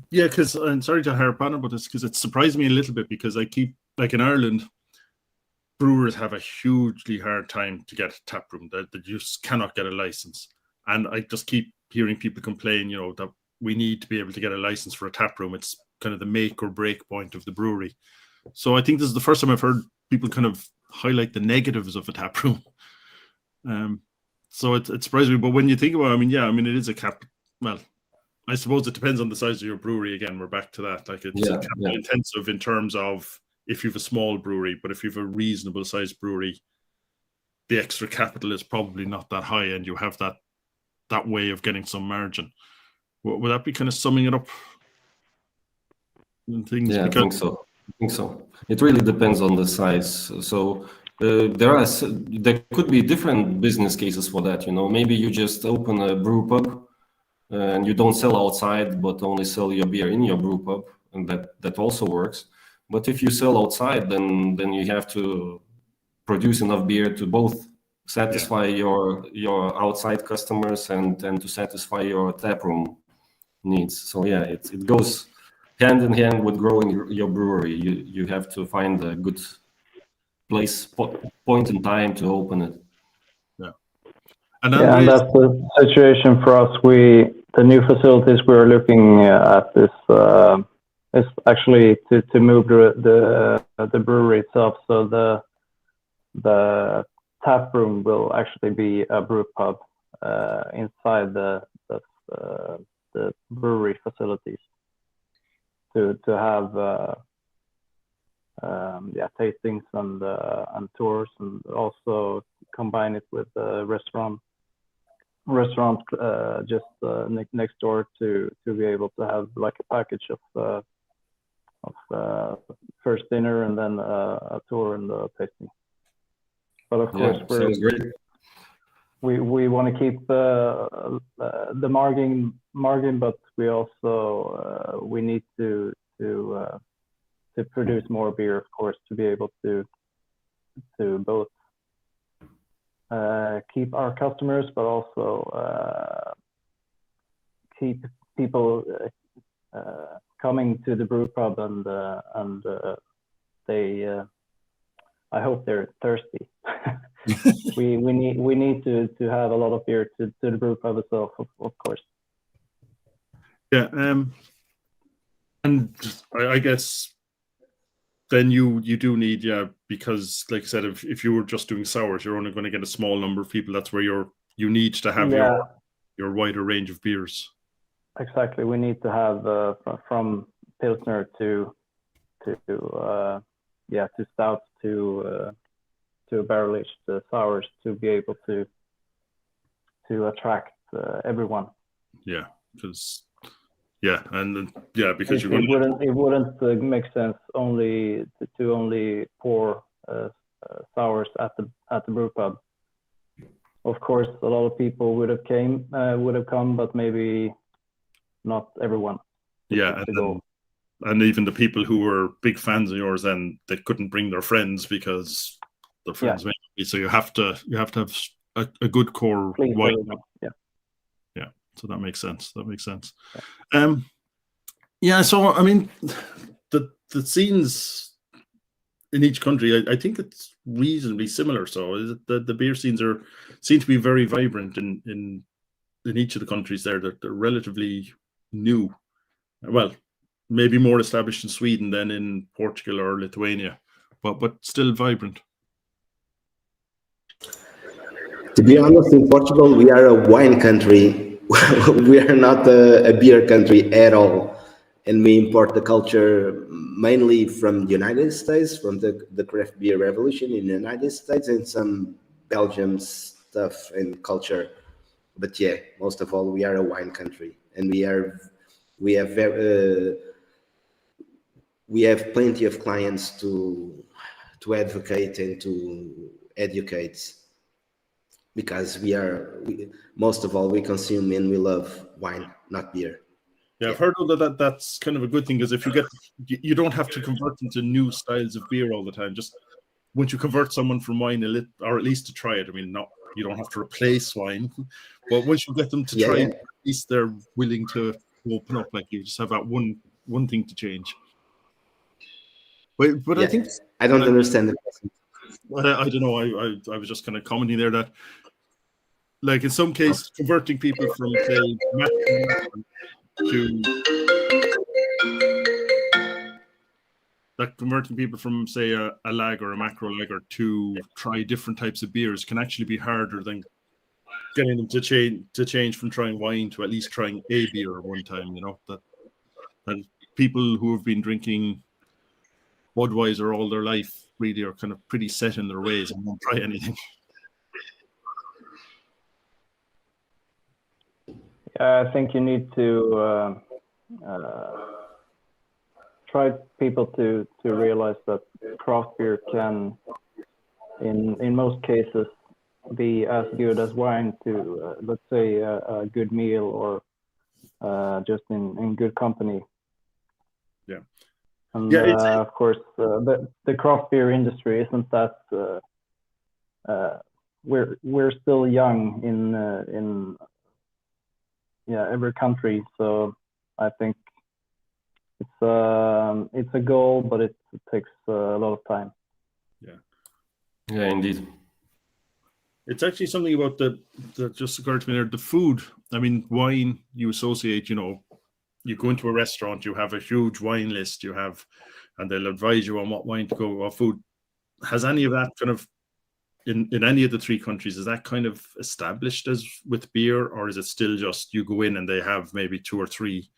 Yeah, because I'm sorry to harp on about this, because it surprised me a little bit, because I keep, like in Ireland, brewers have a hugely hard time to get a tap room. That you just cannot get a license. And I just keep hearing people complain, you know, that we need to be able to get a license for a tap room. It's kind of the make or break point of the brewery. So I think this is the first time I've heard people kind of highlight the negatives of a tap room. So it surprised me. But when you think about it, I mean, it is a cap. Well, I suppose it depends on the size of your brewery. Again, we're back to that. Like it's capital intensive in terms of if you have a small brewery, but if you have a reasonable sized brewery, the extra capital is probably not that high, and you have that way of getting some margin. Would that be kind of summing it up? Things I think so. It really depends on the size. So there could be different business cases for that. Maybe you just open a brew pub and you don't sell outside, but only sell your beer in your brew pub, and that also works. But if you sell outside, then you have to produce enough beer to both satisfy your outside customers and to satisfy your taproom needs. So it goes hand in hand with growing your brewery. You have to find a good point in time to open it. And that's the situation for us. The new facilities we're looking at is actually to move the brewery itself. So the tap room will actually be a brew pub inside the brewery facilities to have tastings and tours, and also combine it with the restaurant just next door to be able to have like a package of first dinner and then a tour and the tasting. But of course, we want to keep the margin, but we also we need to produce more beer, of course, to be able to both keep our customers, but also keep people coming to the brew pub, and they I hope they're thirsty. we need to have a lot of beer to the brew pub itself, of course. Yeah, and I guess then you do need, because like I said, if you were just doing sours, you're only going to get a small number of people. That's where you need to have your wider range of beers. Exactly, we need to have from Pilsner to stouts to barrel aged sours to be able to attract everyone. Yeah, because because it wouldn't make sense to only pour sours at the brew pub. Of course, a lot of people would have come, but maybe not everyone. Yeah, and even the people who were big fans of yours, then they couldn't bring their friends because their friends maybe. So you have to have a good core wine. Yeah. So that makes sense. Yeah. So I mean, the scenes in each country, I think it's reasonably similar. So the beer scenes seem to be very vibrant in each of the countries there. They're relatively new. Well, maybe more established in Sweden than in Portugal or Lithuania, but still vibrant. To be honest, in Portugal, we are a wine country. We are not a beer country at all. And we import the culture mainly from the United States, from the craft beer revolution in the United States, and some Belgium stuff and culture. But most of all, we are a wine country, and we have plenty of clients to advocate and to educate, because most of all we consume and we love wine, not beer. Yeah, I've heard that's kind of a good thing, because if you don't have to convert into new styles of beer all the time. Just once you convert someone from wine or at least to try it. I mean, you don't have to replace wine, but once you get them to try it, at least they're willing to open up. Like, you just have that one thing to change. But I think I don't understand the question. I don't know. I was just kind of commenting there that, like, in some cases, converting people from, say, to that converting people from, say, a lager, a macro lager, to try different types of beers can actually be harder than getting them to change from trying wine to at least trying a beer at one time. You know, that people who have been drinking Budweiser all their life really are kind of pretty set in their ways and won't try anything. I think you need to try people to realize that craft beer can, in most cases, be as good as wine to, let's say, a good meal or just in good company. Yeah. And Yeah, of course, the craft beer industry isn't that. We're still young in every country, so I think it's a goal, but it takes a lot of time. Yeah, indeed. It's actually something about that just occurred to me there. The food. I mean, wine you associate. You know, you go into a restaurant, you have a huge wine list. And they'll advise you on what wine to go, what food. Has any of that kind of in any of the three countries, is that kind of established as with beer, or is it still just you go in and they have maybe 2 or 3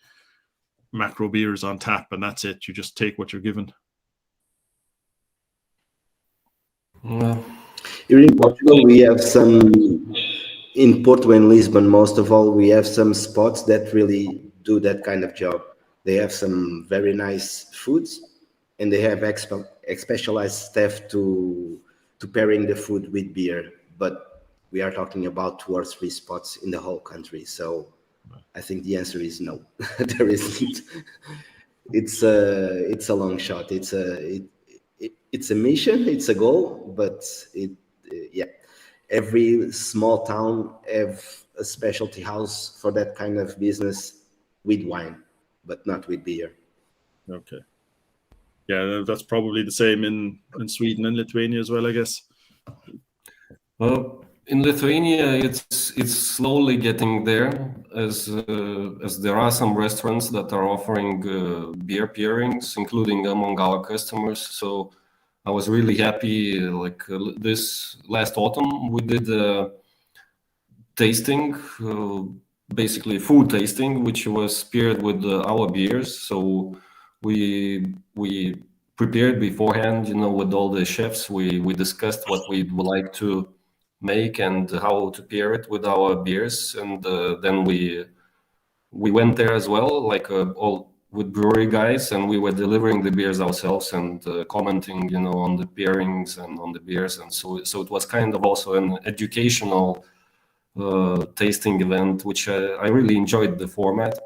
macro beers on tap and that's it? You just take what you're given. Well, Here in Portugal, we have some, in Porto and Lisbon, most of all, we have some spots that really do that kind of job. They have some very nice foods, and they have specialized staff to pairing the food with beer. But we are talking about 2 or 3 spots in the whole country. So I think the answer is no. There isn't. It's a long shot. It's a mission. It's a goal, but every small town have a specialty house for that kind of business with wine, but not with beer. Okay. Yeah, that's probably the same in Sweden and Lithuania as well, I guess. In Lithuania, it's slowly getting there, as there are some restaurants that are offering beer pairings, including among our customers. So I was really happy. This last autumn, we did a tasting, basically food tasting, which was paired with our beers. So we prepared beforehand, with all the chefs. We discussed what we'd like to make and how to pair it with our beers, and then we went there as well, all with brewery guys, and we were delivering the beers ourselves and commenting, on the pairings and on the beers, and so it was kind of also an educational tasting event, which I really enjoyed the format.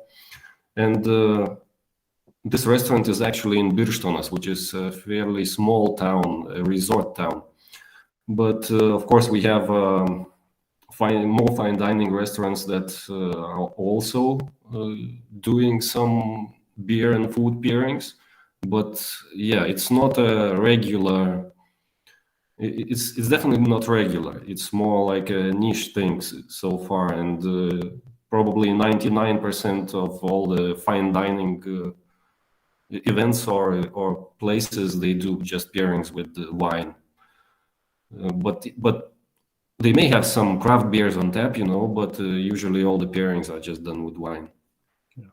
And this restaurant is actually in Birštonas, which is a fairly small town, a resort town. But of course, we have more fine dining restaurants that are also doing some beer and food pairings. But yeah, it's not a regular. It's definitely not regular. It's more like a niche thing so far, and probably 99% of all the fine dining events or places, they do just pairings with the wine. But they may have some craft beers on tap, but usually all the pairings are just done with wine. Yeah.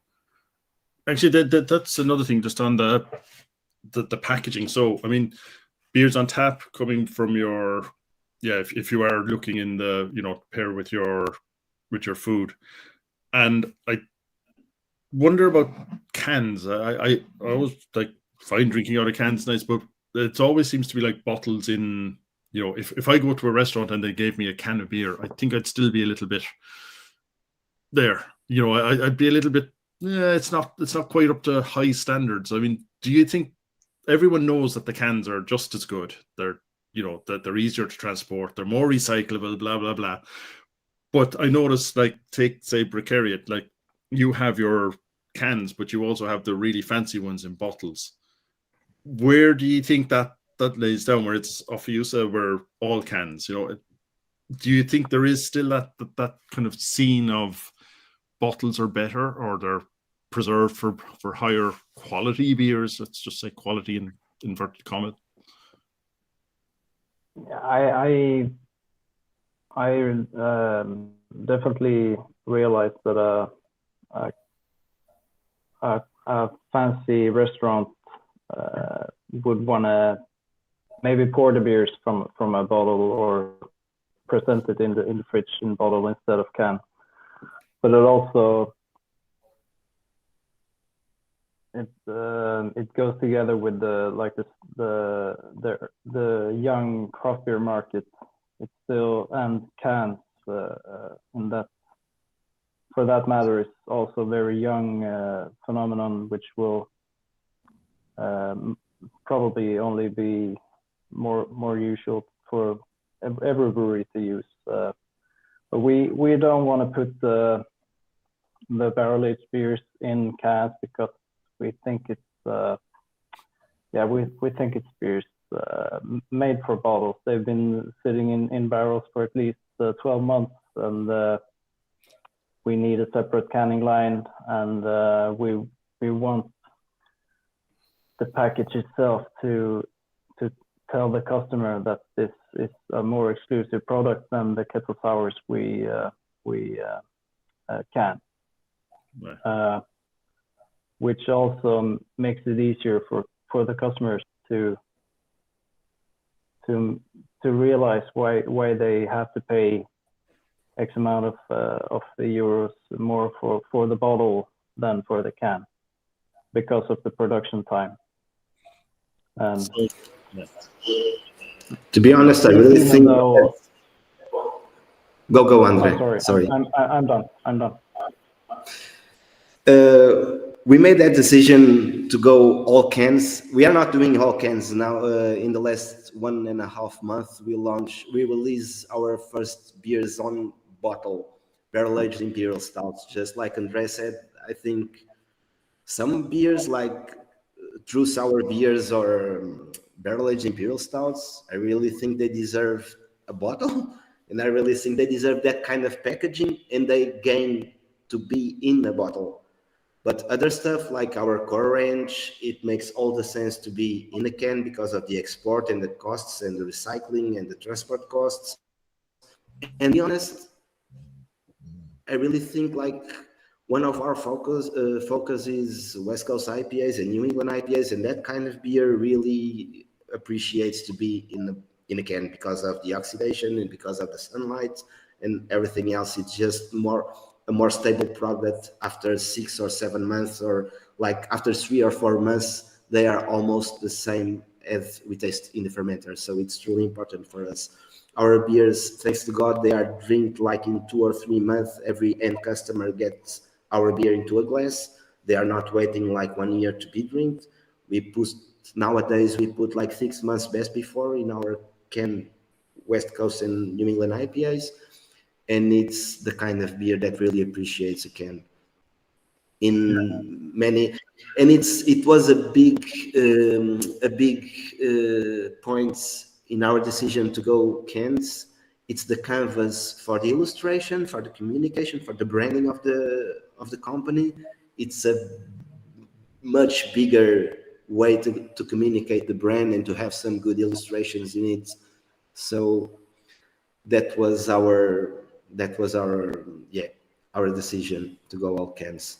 Actually, that's another thing, just on the packaging. So, I mean, beers on tap coming from your, if you are looking in the, pair with your food. And I wonder about cans. I always fine drinking out of cans, nice, but it always seems to be like bottles in. If I go to a restaurant and they gave me a can of beer, I think I'd still be a little bit there. I'd be a little bit. Yeah, it's not quite up to high standards. I mean, do you think everyone knows that the cans are just as good? They're that they're easier to transport. They're more recyclable. Blah blah blah. But I noticed, take say Brekeriet, you have your cans, but you also have the really fancy ones in bottles. Where do you think that lays down, where it's Ophiussa, where all cans, do you think there is still that kind of scene of bottles are better, or they're preserved for higher quality beers? Let's just say quality in inverted commas? I definitely realized that a fancy restaurant would want to maybe pour the beers from a bottle or present it in the fridge in bottle instead of can. But it also it goes together with the young craft beer market. It's still, and cans, and that, for that matter, is also a very young phenomenon, which will probably only be more usual for every brewery to use. But we don't want to put the barrel aged beers in cans because we think it's we think it's beers made for bottles. They've been sitting in barrels for at least 12 months, and we need a separate canning line, and we want the package itself to tell the customer that this is a more exclusive product than the kettle sours we can. Right. Which also makes it easier for the customers to realize why they have to pay X amount of the euros more for the bottle than for the can because of the production time. And to be honest, I really think. Go, André. Oh, sorry. I'm done. We made that decision to go all cans. We are not doing all cans now. In the last 1.5 months, we release our first beers on bottle, barrel-aged imperial stouts. Just like André said, I think some beers like true sour beers or barrel-aged imperial stouts, I really think they deserve a bottle, and I really think they deserve that kind of packaging, and they gain to be in a bottle. But other stuff like our core range, it makes all the sense to be in a can because of the export and the costs and the recycling and the transport costs. And to be honest, I really think like one of our focus is West Coast IPAs and New England IPAs, and that kind of beer really appreciates to be in a can because of the oxidation and because of the sunlight and everything else. It's just a more stable product after 6 or 7 months, or like after 3 or 4 months, they are almost the same as we taste in the fermenter. So it's truly important for us. Our beers, thanks to God, they are drinked like in 2 or 3 months. Every end customer gets our beer into a glass. They are not waiting like 1 year to be drinked. Nowadays we put like 6 months best before in our can West Coast and New England IPAs. And it's the kind of beer that really appreciates a can. In many, and it was a big points in our decision to go cans. It's the canvas for the illustration, for the communication, for the branding of the company. It's a much bigger way to communicate the brand and to have some good illustrations in it. So that was our decision to go all cans.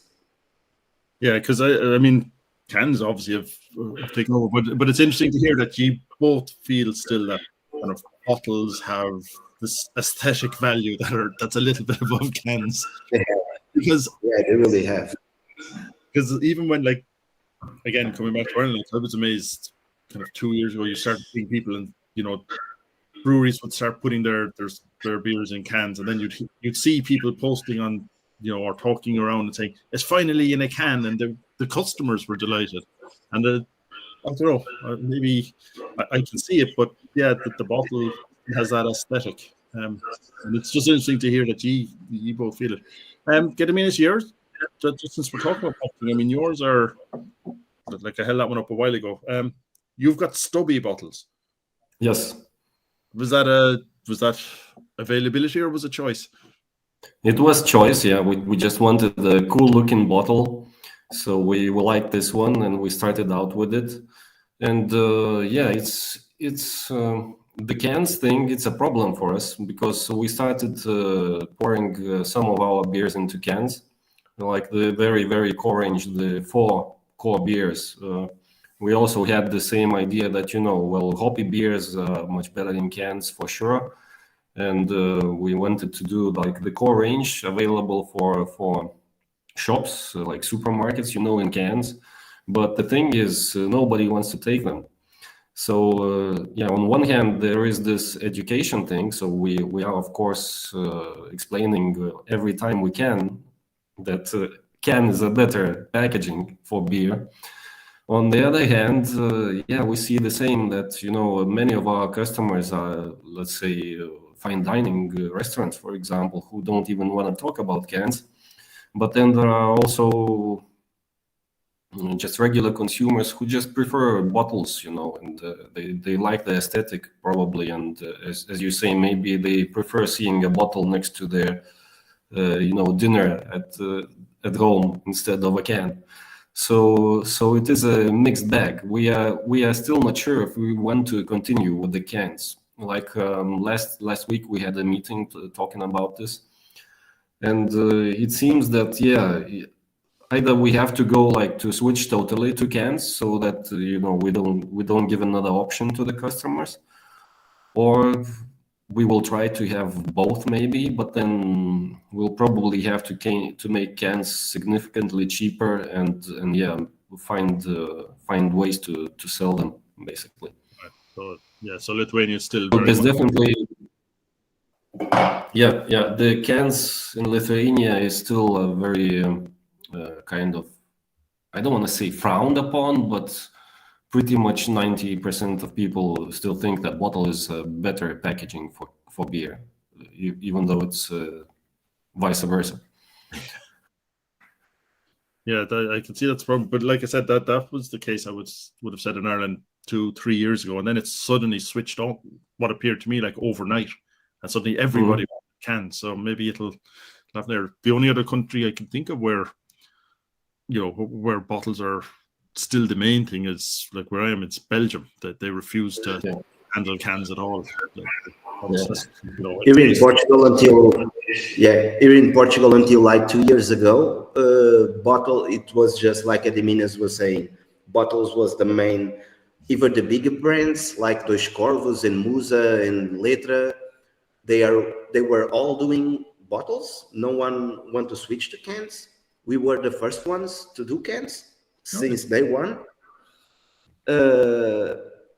Yeah, because I mean, cans obviously have taken over, but it's interesting to hear that you both feel still that kind of bottles have this aesthetic value that's a little bit above cans. Because they really have. Because even when, like, again, coming back to Ireland, I was amazed kind of 2 years ago, you started seeing people, and breweries would start putting their beers in cans, and then you'd see people posting on, or talking around and saying it's finally in a can, and the customers were delighted. And I don't know, maybe I can see it, but yeah, the bottle has that aesthetic, and it's just interesting to hear that you both feel it. Gediminas, yours, just since we're talking about bottling, I mean, yours are, like, I held that one up a while ago. You've got stubby bottles. Yes. Was that availability or was it choice? It was choice, yeah. We just wanted a cool looking bottle, so we liked this one and we started out with it. And yeah, it's the cans thing. It's a problem for us because we started pouring some of our beers into cans, like the very core range, the 4 core beers. We also had the same idea that well, hoppy beers are much better in cans for sure, and we wanted to do like the core range available for shops like supermarkets, in cans. But the thing is, nobody wants to take them. So yeah, on one hand, there is this education thing. So we are of course explaining every time we can that can is a better packaging for beer. On the other hand, yeah, we see the same that many of our customers are, let's say, fine dining restaurants, for example, who don't even want to talk about cans. But then there are also just regular consumers who just prefer bottles, and they like the aesthetic probably. And as you say, maybe they prefer seeing a bottle next to their, dinner at home instead of a can. So it is a mixed bag. We are still not sure if we want to continue with the cans. Like last week we had a meeting talking about this, and it seems that either we have to go like to switch totally to cans so that we don't give another option to the customers, or we will try to have both maybe, but then we'll probably have to make cans significantly cheaper and find ways to sell them basically. So Lithuania is still But very there's much... definitely the cans in Lithuania is still a very kind of, I don't want to say frowned upon, but pretty much 90% of people still think that bottle is a better packaging for beer, even though it's vice versa. Yeah, I can see that's problem. But like I said, that was the case I would have said in Ireland 2-3 years ago, and then it suddenly switched on what appeared to me like overnight, and suddenly everybody can. So maybe it'll have there. The only other country I can think of where where bottles are still the main thing is like where I am. It's Belgium, that they refuse to handle cans at all. Here in Portugal until like 2 years ago, bottle, it was just like Gediminas was saying, bottles was the main. Even the bigger brands like Dois Corvos and Musa and Letra, they were all doing bottles. No one want to switch to cans. We were the first ones to do cans since day one.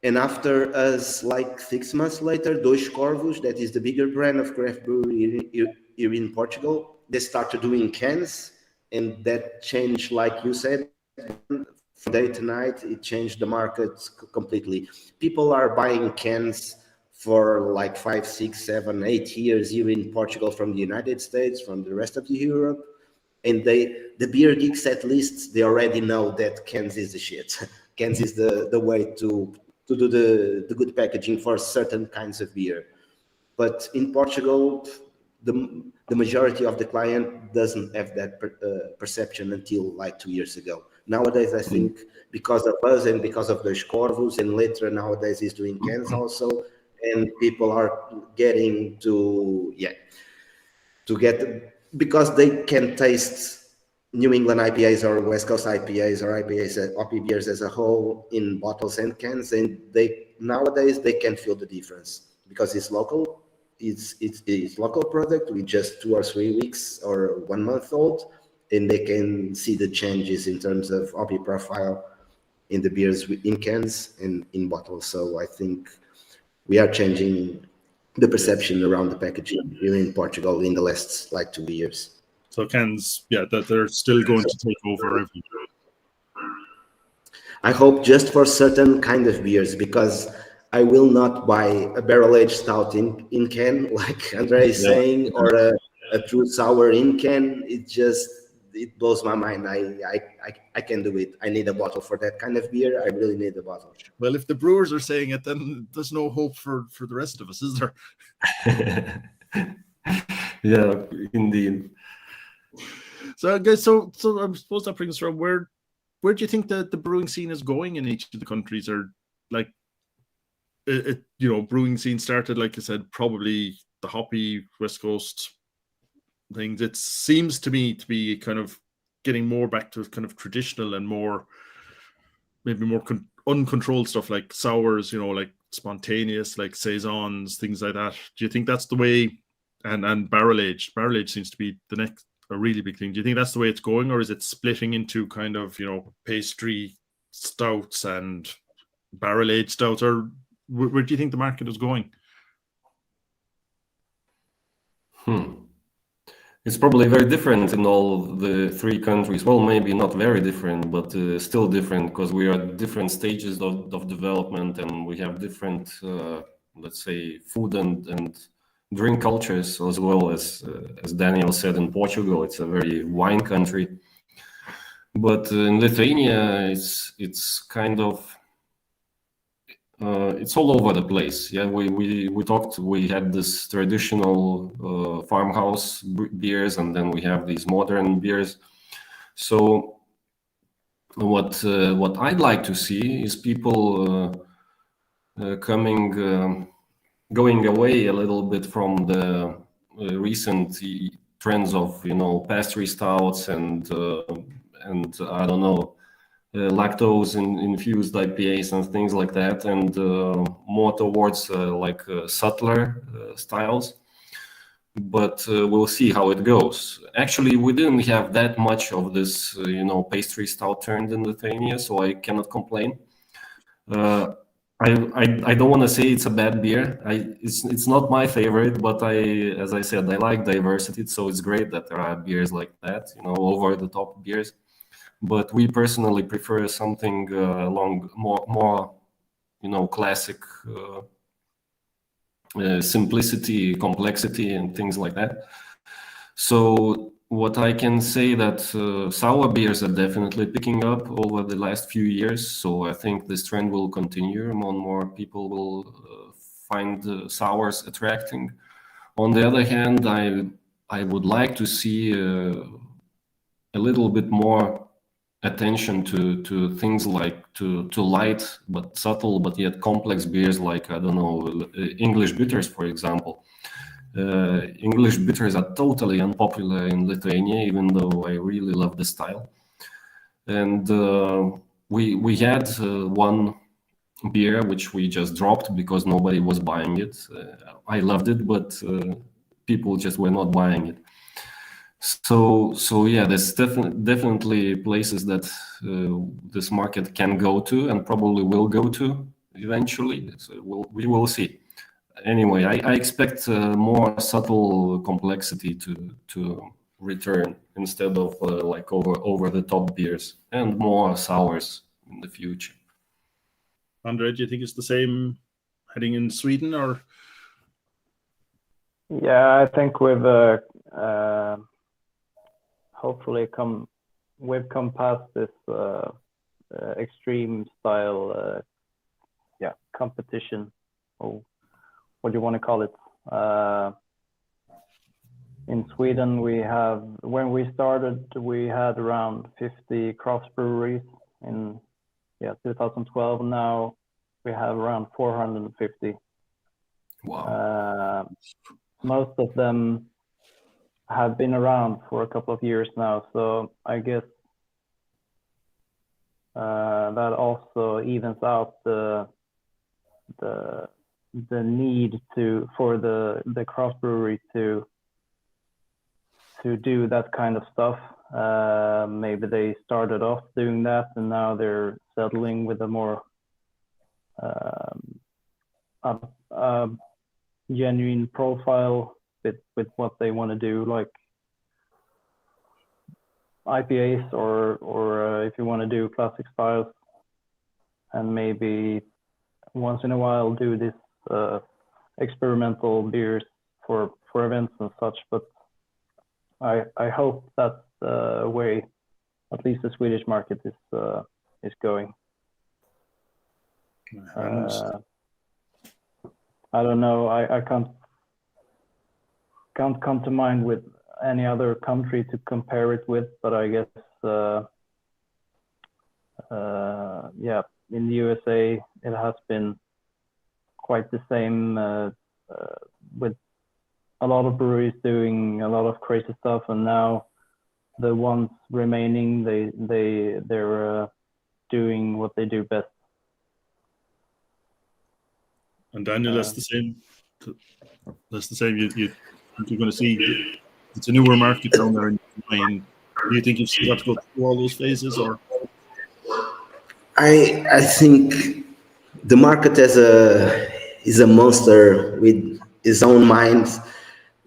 And after us, like 6 months later, Dois Corvos, that is the bigger brand of craft brewery here in Portugal, they started doing cans, and that changed, like you said, from day to night, it changed the market completely. People are buying cans for like 5, 6, 7, 8 years here in Portugal from the United States, from the rest of Europe. And the beer geeks, at least, they already know that cans is the shit. Cans is the way to do the good packaging for certain kinds of beer. But in Portugal, the majority of the client doesn't have that perception until like 2 years ago. Nowadays, I think because of us and because of the Corvus and Letra nowadays is doing cans also, and people are getting to get, because they can taste New England IPAs or West Coast IPAs or IPAs, OP beers as a whole in bottles and cans, and nowadays they can feel the difference because it's local. It's local product with just 2 or 3 weeks or 1 month old, and they can see the changes in terms of OP profile in the beers in cans and in bottles. So I think we are changing the perception around the packaging here in Portugal in the last like 2 years. So cans, that they're still going to take over everything. I hope just for certain kind of beers, because I will not buy a barrel-aged stout in can, like André is saying, or a true sour in can. It blows my mind. I can do it. I need a bottle for that kind of beer. I really need a bottle. Well, if the brewers are saying it, then there's no hope for the rest of us, is there? Yeah, indeed. So, guys, so I suppose that brings us from where where do you think that the brewing scene is going in each of the countries? Or like, brewing scene started, like I said, probably the hoppy West Coast things. It seems to me to be kind of getting more back to kind of traditional and maybe more uncontrolled stuff like sours, like spontaneous, like saisons, things like that. Do you think that's the way? And barrel age seems to be a really big thing. Do you think that's the way it's going, or is it splitting into kind of pastry stouts and barrel aged stouts, or where do you think the market is going? It's probably very different in all the three countries. Well, maybe not very different, but still different, because we are at different stages of development, and we have different, let's say, food and drink cultures, as well as Daniel said, in Portugal, it's a very wine country. But in Lithuania, it's kind of it's all over the place. Yeah, we had this traditional farmhouse beers, and then we have these modern beers. So what I'd like to see is people going away a little bit from the recent trends of pastry stouts and I don't know, lactose infused IPAs and things like that, and more towards subtler styles. But we'll see how it goes. Actually, we didn't have that much of this, pastry stout trend in Lithuania, so I cannot complain. I don't want to say it's a bad beer. It's not my favorite, but as I said, I like diversity, so it's great that there are beers like that, over the top beers. But we personally prefer something along more classic simplicity, complexity, and things like that. So what I can say that sour beers are definitely picking up over the last few years. So I think this trend will continue. More and more people will find sours attracting. On the other hand, I would like to see a little bit more attention to things like to light but subtle but yet complex beers, like, I don't know, English bitters, for example. English bitters are totally unpopular in Lithuania, even though I really love the style. And we had one beer which we just dropped because nobody was buying it. I loved it, but people just were not buying it. So yeah, there's definitely places that this market can go to, and probably will go to eventually. So we will see. Anyway, I expect more subtle complexity to return, instead of like over the top beers, and more sours in the future. André, do you think it's the same heading in Sweden, or? Yeah, I think we've hopefully we've come past this extreme style competition, or what do you want to call it. In Sweden, when we started, we had around 50 craft breweries in 2012. Now we have around 450. Wow. Most of them have been around for a couple of years now, so I guess that also evens out the need for the craft brewery to do that kind of stuff. Maybe they started off doing that, and now they're settling with a more genuine profile with what they want to do, like IPAs or if you want to do classic styles, and maybe once in a while do this experimental beers for events and such. But I hope that's the way at least the Swedish market is going. I don't know. I can't come to mind with any other country to compare it with, but I guess yeah, in the USA, it has been quite the same with a lot of breweries doing a lot of crazy stuff, and now the ones remaining, they're doing what they do best. And Daniel, that's the same. That's the same. You're going to see it's a newer market down there in Spain. Do you think you've still got to go through all those phases, or? I think the market is a monster with its own mind.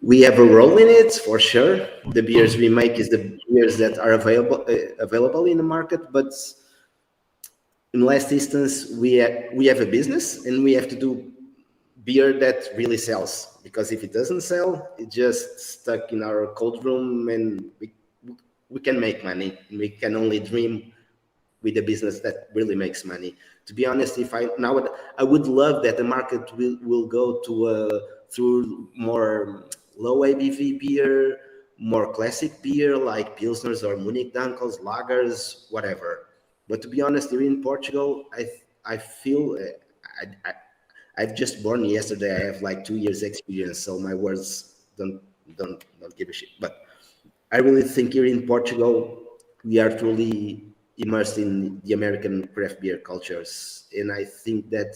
We have a role in it for sure. The beers we make is the beers that are available in the market, but in last instance, we have a business and we have to do beer that really sells, because if it doesn't sell, it's just stuck in our cold room, and we can make money. We can only dream with a business that really makes money. To be honest, I would love that the market will go to through more low ABV beer, more classic beer like Pilsners or Munich Dunkels, lagers, whatever. But to be honest, here in Portugal, I feel I've just born yesterday. I have like 2 years experience, so my words don't give a shit. But I really think here in Portugal, we are truly immersed in the American craft beer cultures, and I think that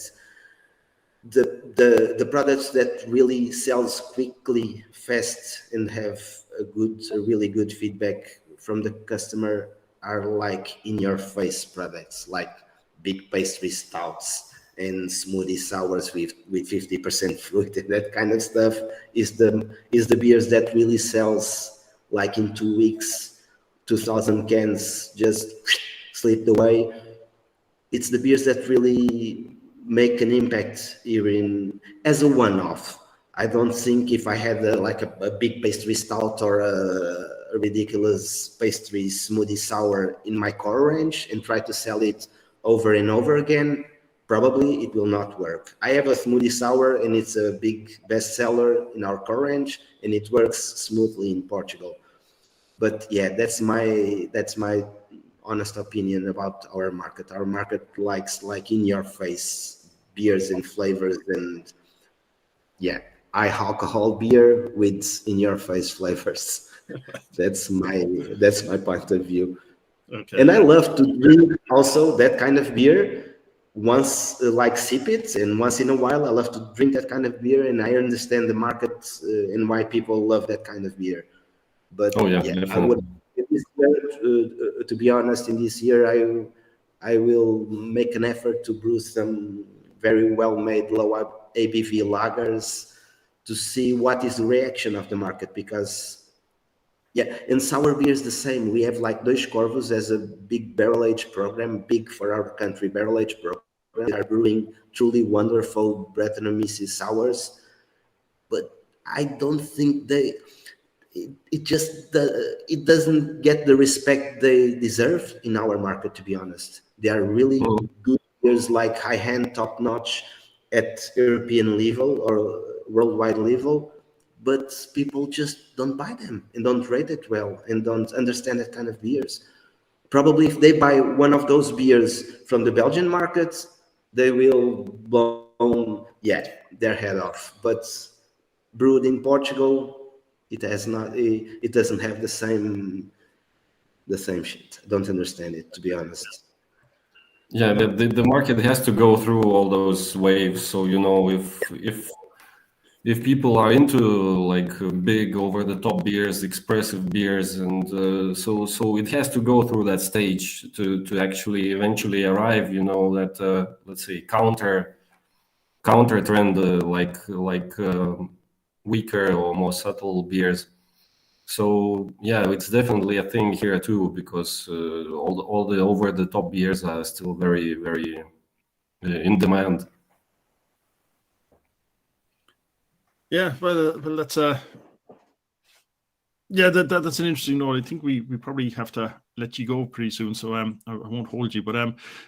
the products that really sells quickly, fast, and have a really good feedback from the customer are like in your face products, like big pastry stouts and smoothie sours with 50% fruit, and that kind of stuff is the beers that really sells like in 2 weeks, 2,000 cans just slipped away. It's the beers that really make an impact here in as a one-off. I don't think if I had a big pastry stout or a ridiculous pastry smoothie sour in my core range and try to sell it over and over again, probably it will not work. I have a smoothie sour and it's a big bestseller in our core range, and it works smoothly in Portugal. But yeah, that's my honest opinion about our market. Our market likes like in your face beers and flavors, and yeah, high alcohol beer with in your face flavors. That's my point of view. Okay. And I love to drink also that kind of beer once, like sip it, and once in a while I love to drink that kind of beer, and I understand the market and why people love that kind of beer. But Oh yeah, yeah, definitely. I would this year, to be honest, in this year I will make an effort to brew some very well made low ABV lagers to see what is the reaction of the market, because yeah, and sour beer is the same. We have like Dois Corvos as a big barrel age program, big for our country barrel age program. They are brewing truly wonderful Brettanomyces sours, but I don't think it doesn't get the respect they deserve in our market. To be honest, they are really good beers, like high hand, top notch at European level or worldwide level, but people just don't buy them and don't rate it well and don't understand that kind of beers. Probably if they buy one of those beers from the Belgian market, they will blow their head off. But brewed in Portugal, it doesn't have the same shit. I don't understand it, to be honest. Yeah, the market has to go through all those waves. So if people are into like big over the top beers, expressive beers, and so it has to go through that stage to actually eventually arrive. That let's say counter trend like weaker or more subtle beers. So yeah, it's definitely a thing here too, because all the over the top beers are still very very in demand. Yeah, well, that's that's an interesting note. I think we probably have to let you go pretty soon, so I won't hold you. But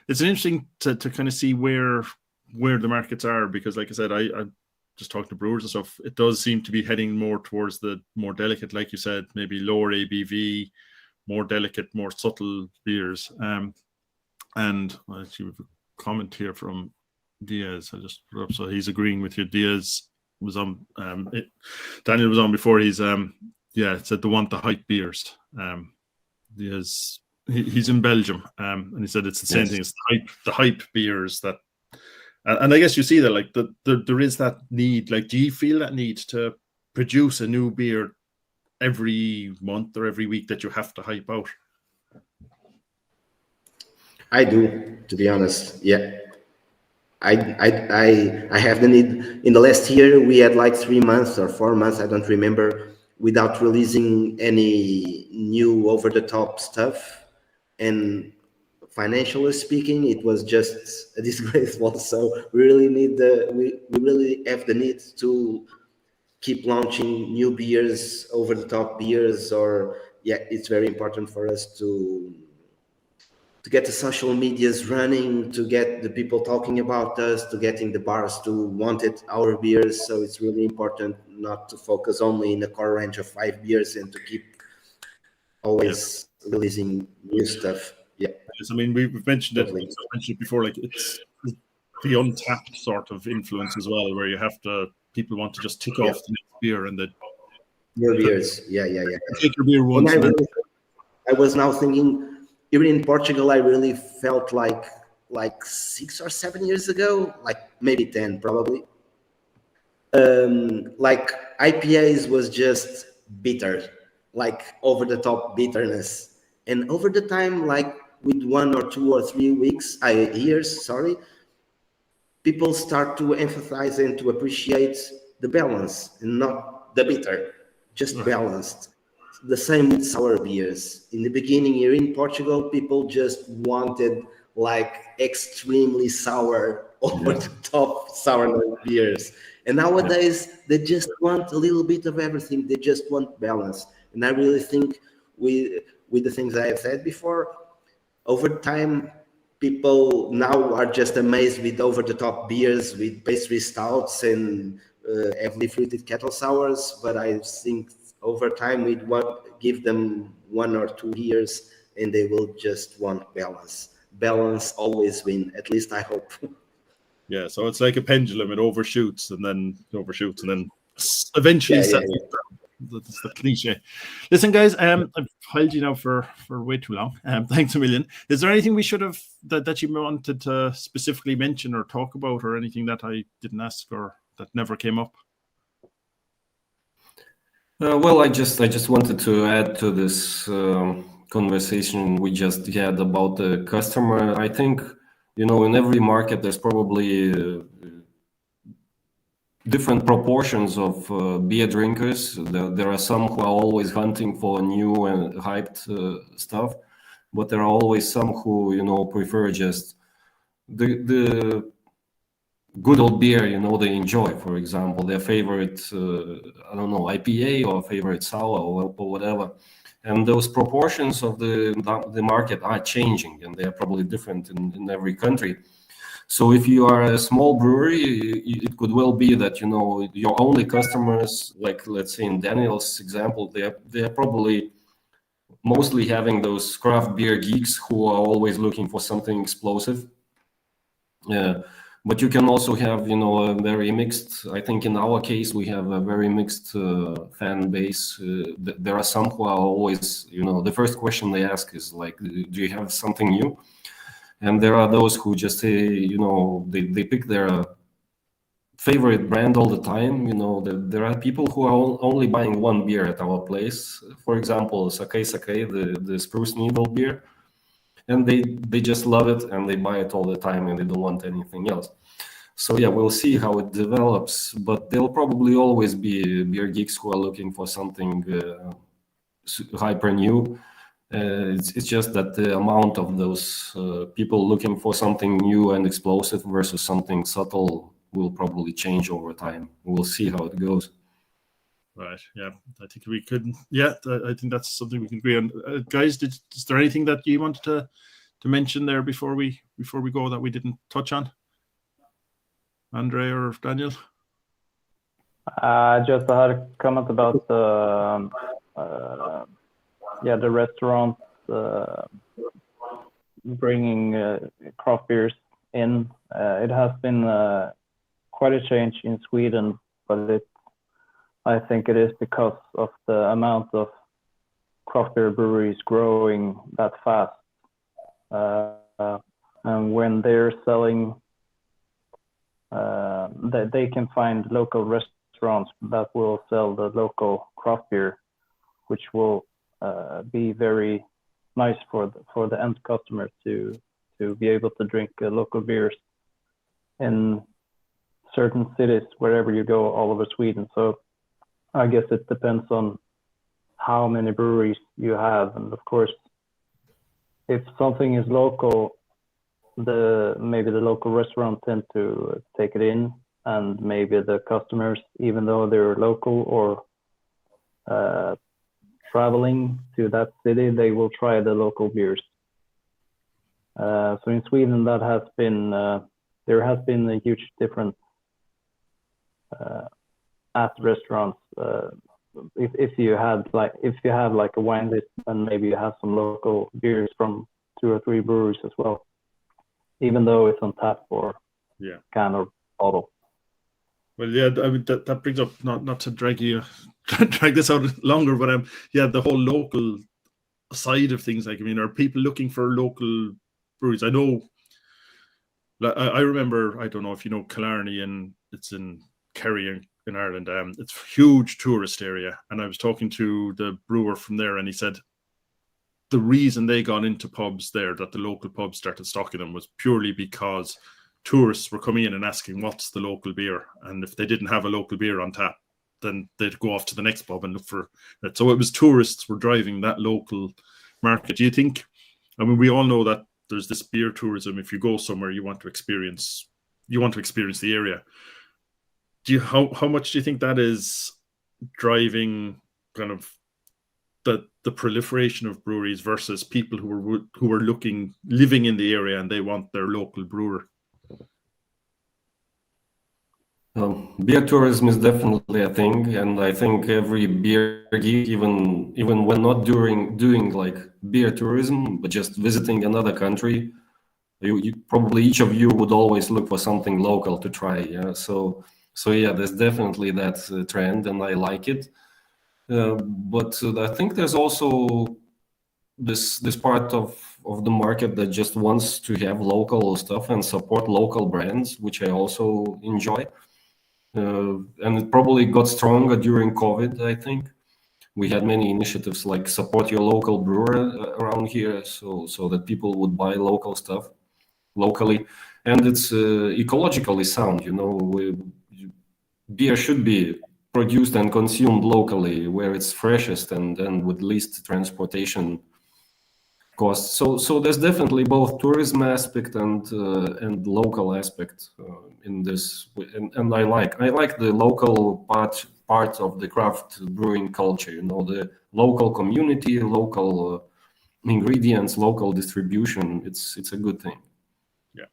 it's an interesting to kind of see where the markets are, because like I said, I just talked to brewers and stuff. It does seem to be heading more towards the more delicate, like you said, maybe lower ABV, more delicate, more subtle beers. And actually, we have a comment here from Diaz. I just put up, so he's agreeing with you. Diaz was on. Daniel was on before. He's it said they want the hype beers. Diaz, he's in Belgium, and he said it's the same thing. It's the hype beers that. And I guess you see that, like, there is that need. Like, do you feel that need to produce a new beer every month or every week that you have to hype out? I do, to be honest. Yeah, I have the need. In the last year, we had like 3 months or 4 months, I don't remember, without releasing any new over-the-top stuff, and financially speaking, it was just a disgraceful. So we really need we really have the need to keep launching new beers, over-the-top beers, or it's very important for us to get the social medias running, to get the people talking about us, to getting the bars to want our beers. So it's really important not to focus only in a core range of 5 beers and to keep always releasing new stuff. Yeah. Yes, I mean, we've mentioned Totally. it. Mentioned it before. Like, it's the untapped sort of influence as well, where you have to. People want to just tick off the next beer and new beers. Yeah. Take your beer once. I was now thinking, even in Portugal, I really felt like 6 or 7 years ago, like maybe 10 probably. Like IPAs was just bitter, like over the top bitterness, and over the time, like with 1 or 2 or 3 years, people start to emphasize and to appreciate the balance and not the bitter, just balanced. The same with sour beers. In the beginning here in Portugal, people just wanted like extremely sour, over the top sour beers. And nowadays, they just want a little bit of everything. They just want balance. And I really think with the things I have said before, over time, people now are just amazed with over-the-top beers, with pastry stouts and heavily fruited kettle sours. But I think over time, we'd give them 1 or 2 years, and they will just want balance. Balance always win. At least I hope. Yeah, so it's like a pendulum. It overshoots and then eventually settles down. That's the cliche. Listen, guys, I've held you now for way too long. Thanks a million. Is there anything we should have that you wanted to specifically mention or talk about, or anything that I didn't ask or that never came up? Well, I just wanted to add to this conversation we just had about the customer. I think, in every market there's probably different proportions of beer drinkers. There are some who are always hunting for new and hyped stuff, but there are always some who prefer just the good old beer, they enjoy. For example, their favorite IPA or favorite sour or whatever. And those proportions of the market are changing, and they are probably different in every country. So if you are a small brewery, it could well be that your only customers, like let's say in Daniel's example, they're probably mostly having those craft beer geeks who are always looking for something explosive. But you can also have a very mixed. I think in our case we have a very mixed fan base. There are some who are always the first question they ask is like, do you have something new? And there are those who just say, they pick their favorite brand all the time. There are people who are only buying one beer at our place. For example, Sake, the spruce needle beer. And they just love it and they buy it all the time and they don't want anything else. So yeah, we'll see how it develops. But there'll probably always be beer geeks who are looking for something hyper new. It's just that the amount of those people looking for something new and explosive versus something subtle will probably change over time. We'll see how it goes. Right. Yeah, I think we could. Yeah, I think that's something we can agree on. Guys, is there anything that you wanted to mention there before we go that we didn't touch on? André or Daniel? Just I had a comment about the restaurant bringing craft beers in. It has been quite a change in Sweden, but I think it is because of the amount of craft beer breweries growing that fast. And when they're selling, that they can find local restaurants that will sell the local craft beer, which will be very nice for the end customer to be able to drink local beers in certain cities wherever you go all over Sweden. So I guess it depends on how many breweries you have, and of course, if something is local, maybe the local restaurant tend to take it in, and maybe the customers, even though they're local or traveling to that city, they will try the local beers. So in Sweden, that has been there has been a huge difference at restaurants. If you have like a wine list, and maybe you have some local beers from 2 or 3 breweries as well, even though it's on tap or can or bottle. Well, yeah, I mean that brings up, not to drag this out longer, but the whole local side of things. Like, I mean, are people looking for local breweries? I know, I remember, I don't know if you know Killarney, and it's in Kerry in Ireland. It's a huge tourist area, and I was talking to the brewer from there, and he said the reason they got into pubs there, that the local pubs started stocking them, was purely because tourists were coming in and asking what's the local beer, and if they didn't have a local beer on tap, then they'd go off to the next pub and look for it. So it was tourists were driving that local market. Do you think, I mean, we all know that there's this beer tourism. If you go somewhere, you want to experience the area. How much do you think that is driving kind of the proliferation of breweries versus people who are living in the area and they want their local brewer? Beer tourism is definitely a thing, and I think every beer geek, even when not doing like beer tourism, but just visiting another country, you probably, each of you would always look for something local to try. Yeah, so yeah, there's definitely that trend, and I like it. But I think there's also this part of the market that just wants to have local stuff and support local brands, which I also enjoy. And it probably got stronger during COVID, I think. We had many initiatives like support your local brewer around here, so that people would buy local stuff locally. And it's ecologically sound, beer should be produced and consumed locally where it's freshest and with least transportation costs. So there's definitely both tourism aspect and local aspect in this, and I like the local part of the craft brewing culture. The local community, local ingredients, local distribution. It's a good thing. Yeah.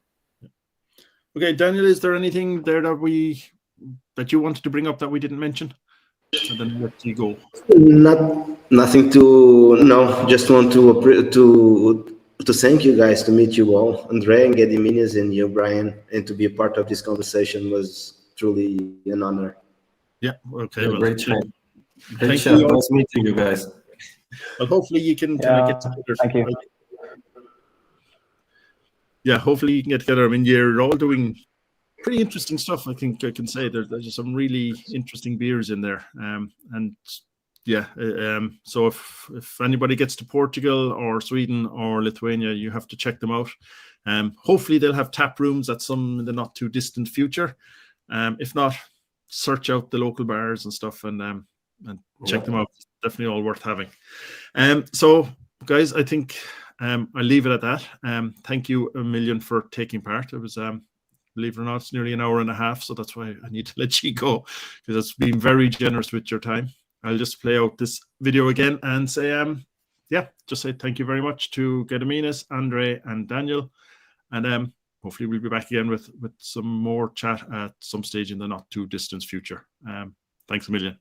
Okay, Daniel, is there anything there that you wanted to bring up that we didn't mention? And then let you go. Nothing to no. Just want to thank you guys, to meet you all, André and Gediminas, and you, Brian, and to be a part of this conversation was truly an honor. Yeah. Okay. Yeah, well, great chat. Thank you. Nice meeting you guys. Well, hopefully you can kind of get together. Thank you. Yeah, hopefully you can get together. I mean, you're all doing pretty interesting stuff. I think I can say there's just some really interesting beers in there. So if anybody gets to Portugal or Sweden or Lithuania, you have to check them out. Hopefully they'll have tap rooms at some in the not too distant future. If not, search out the local bars and stuff and check them out. It's definitely all worth having. So guys, I think I'll leave it at that. Thank you a million for taking part. It was believe it or not, it's nearly an hour and a half, so that's why I need to let you go, because it's been very generous with your time. I'll just play out this video again and say, just say thank you very much to Gediminas, André, and Daniel. And hopefully we'll be back again with some more chat at some stage in the not too distant future. Thanks a million.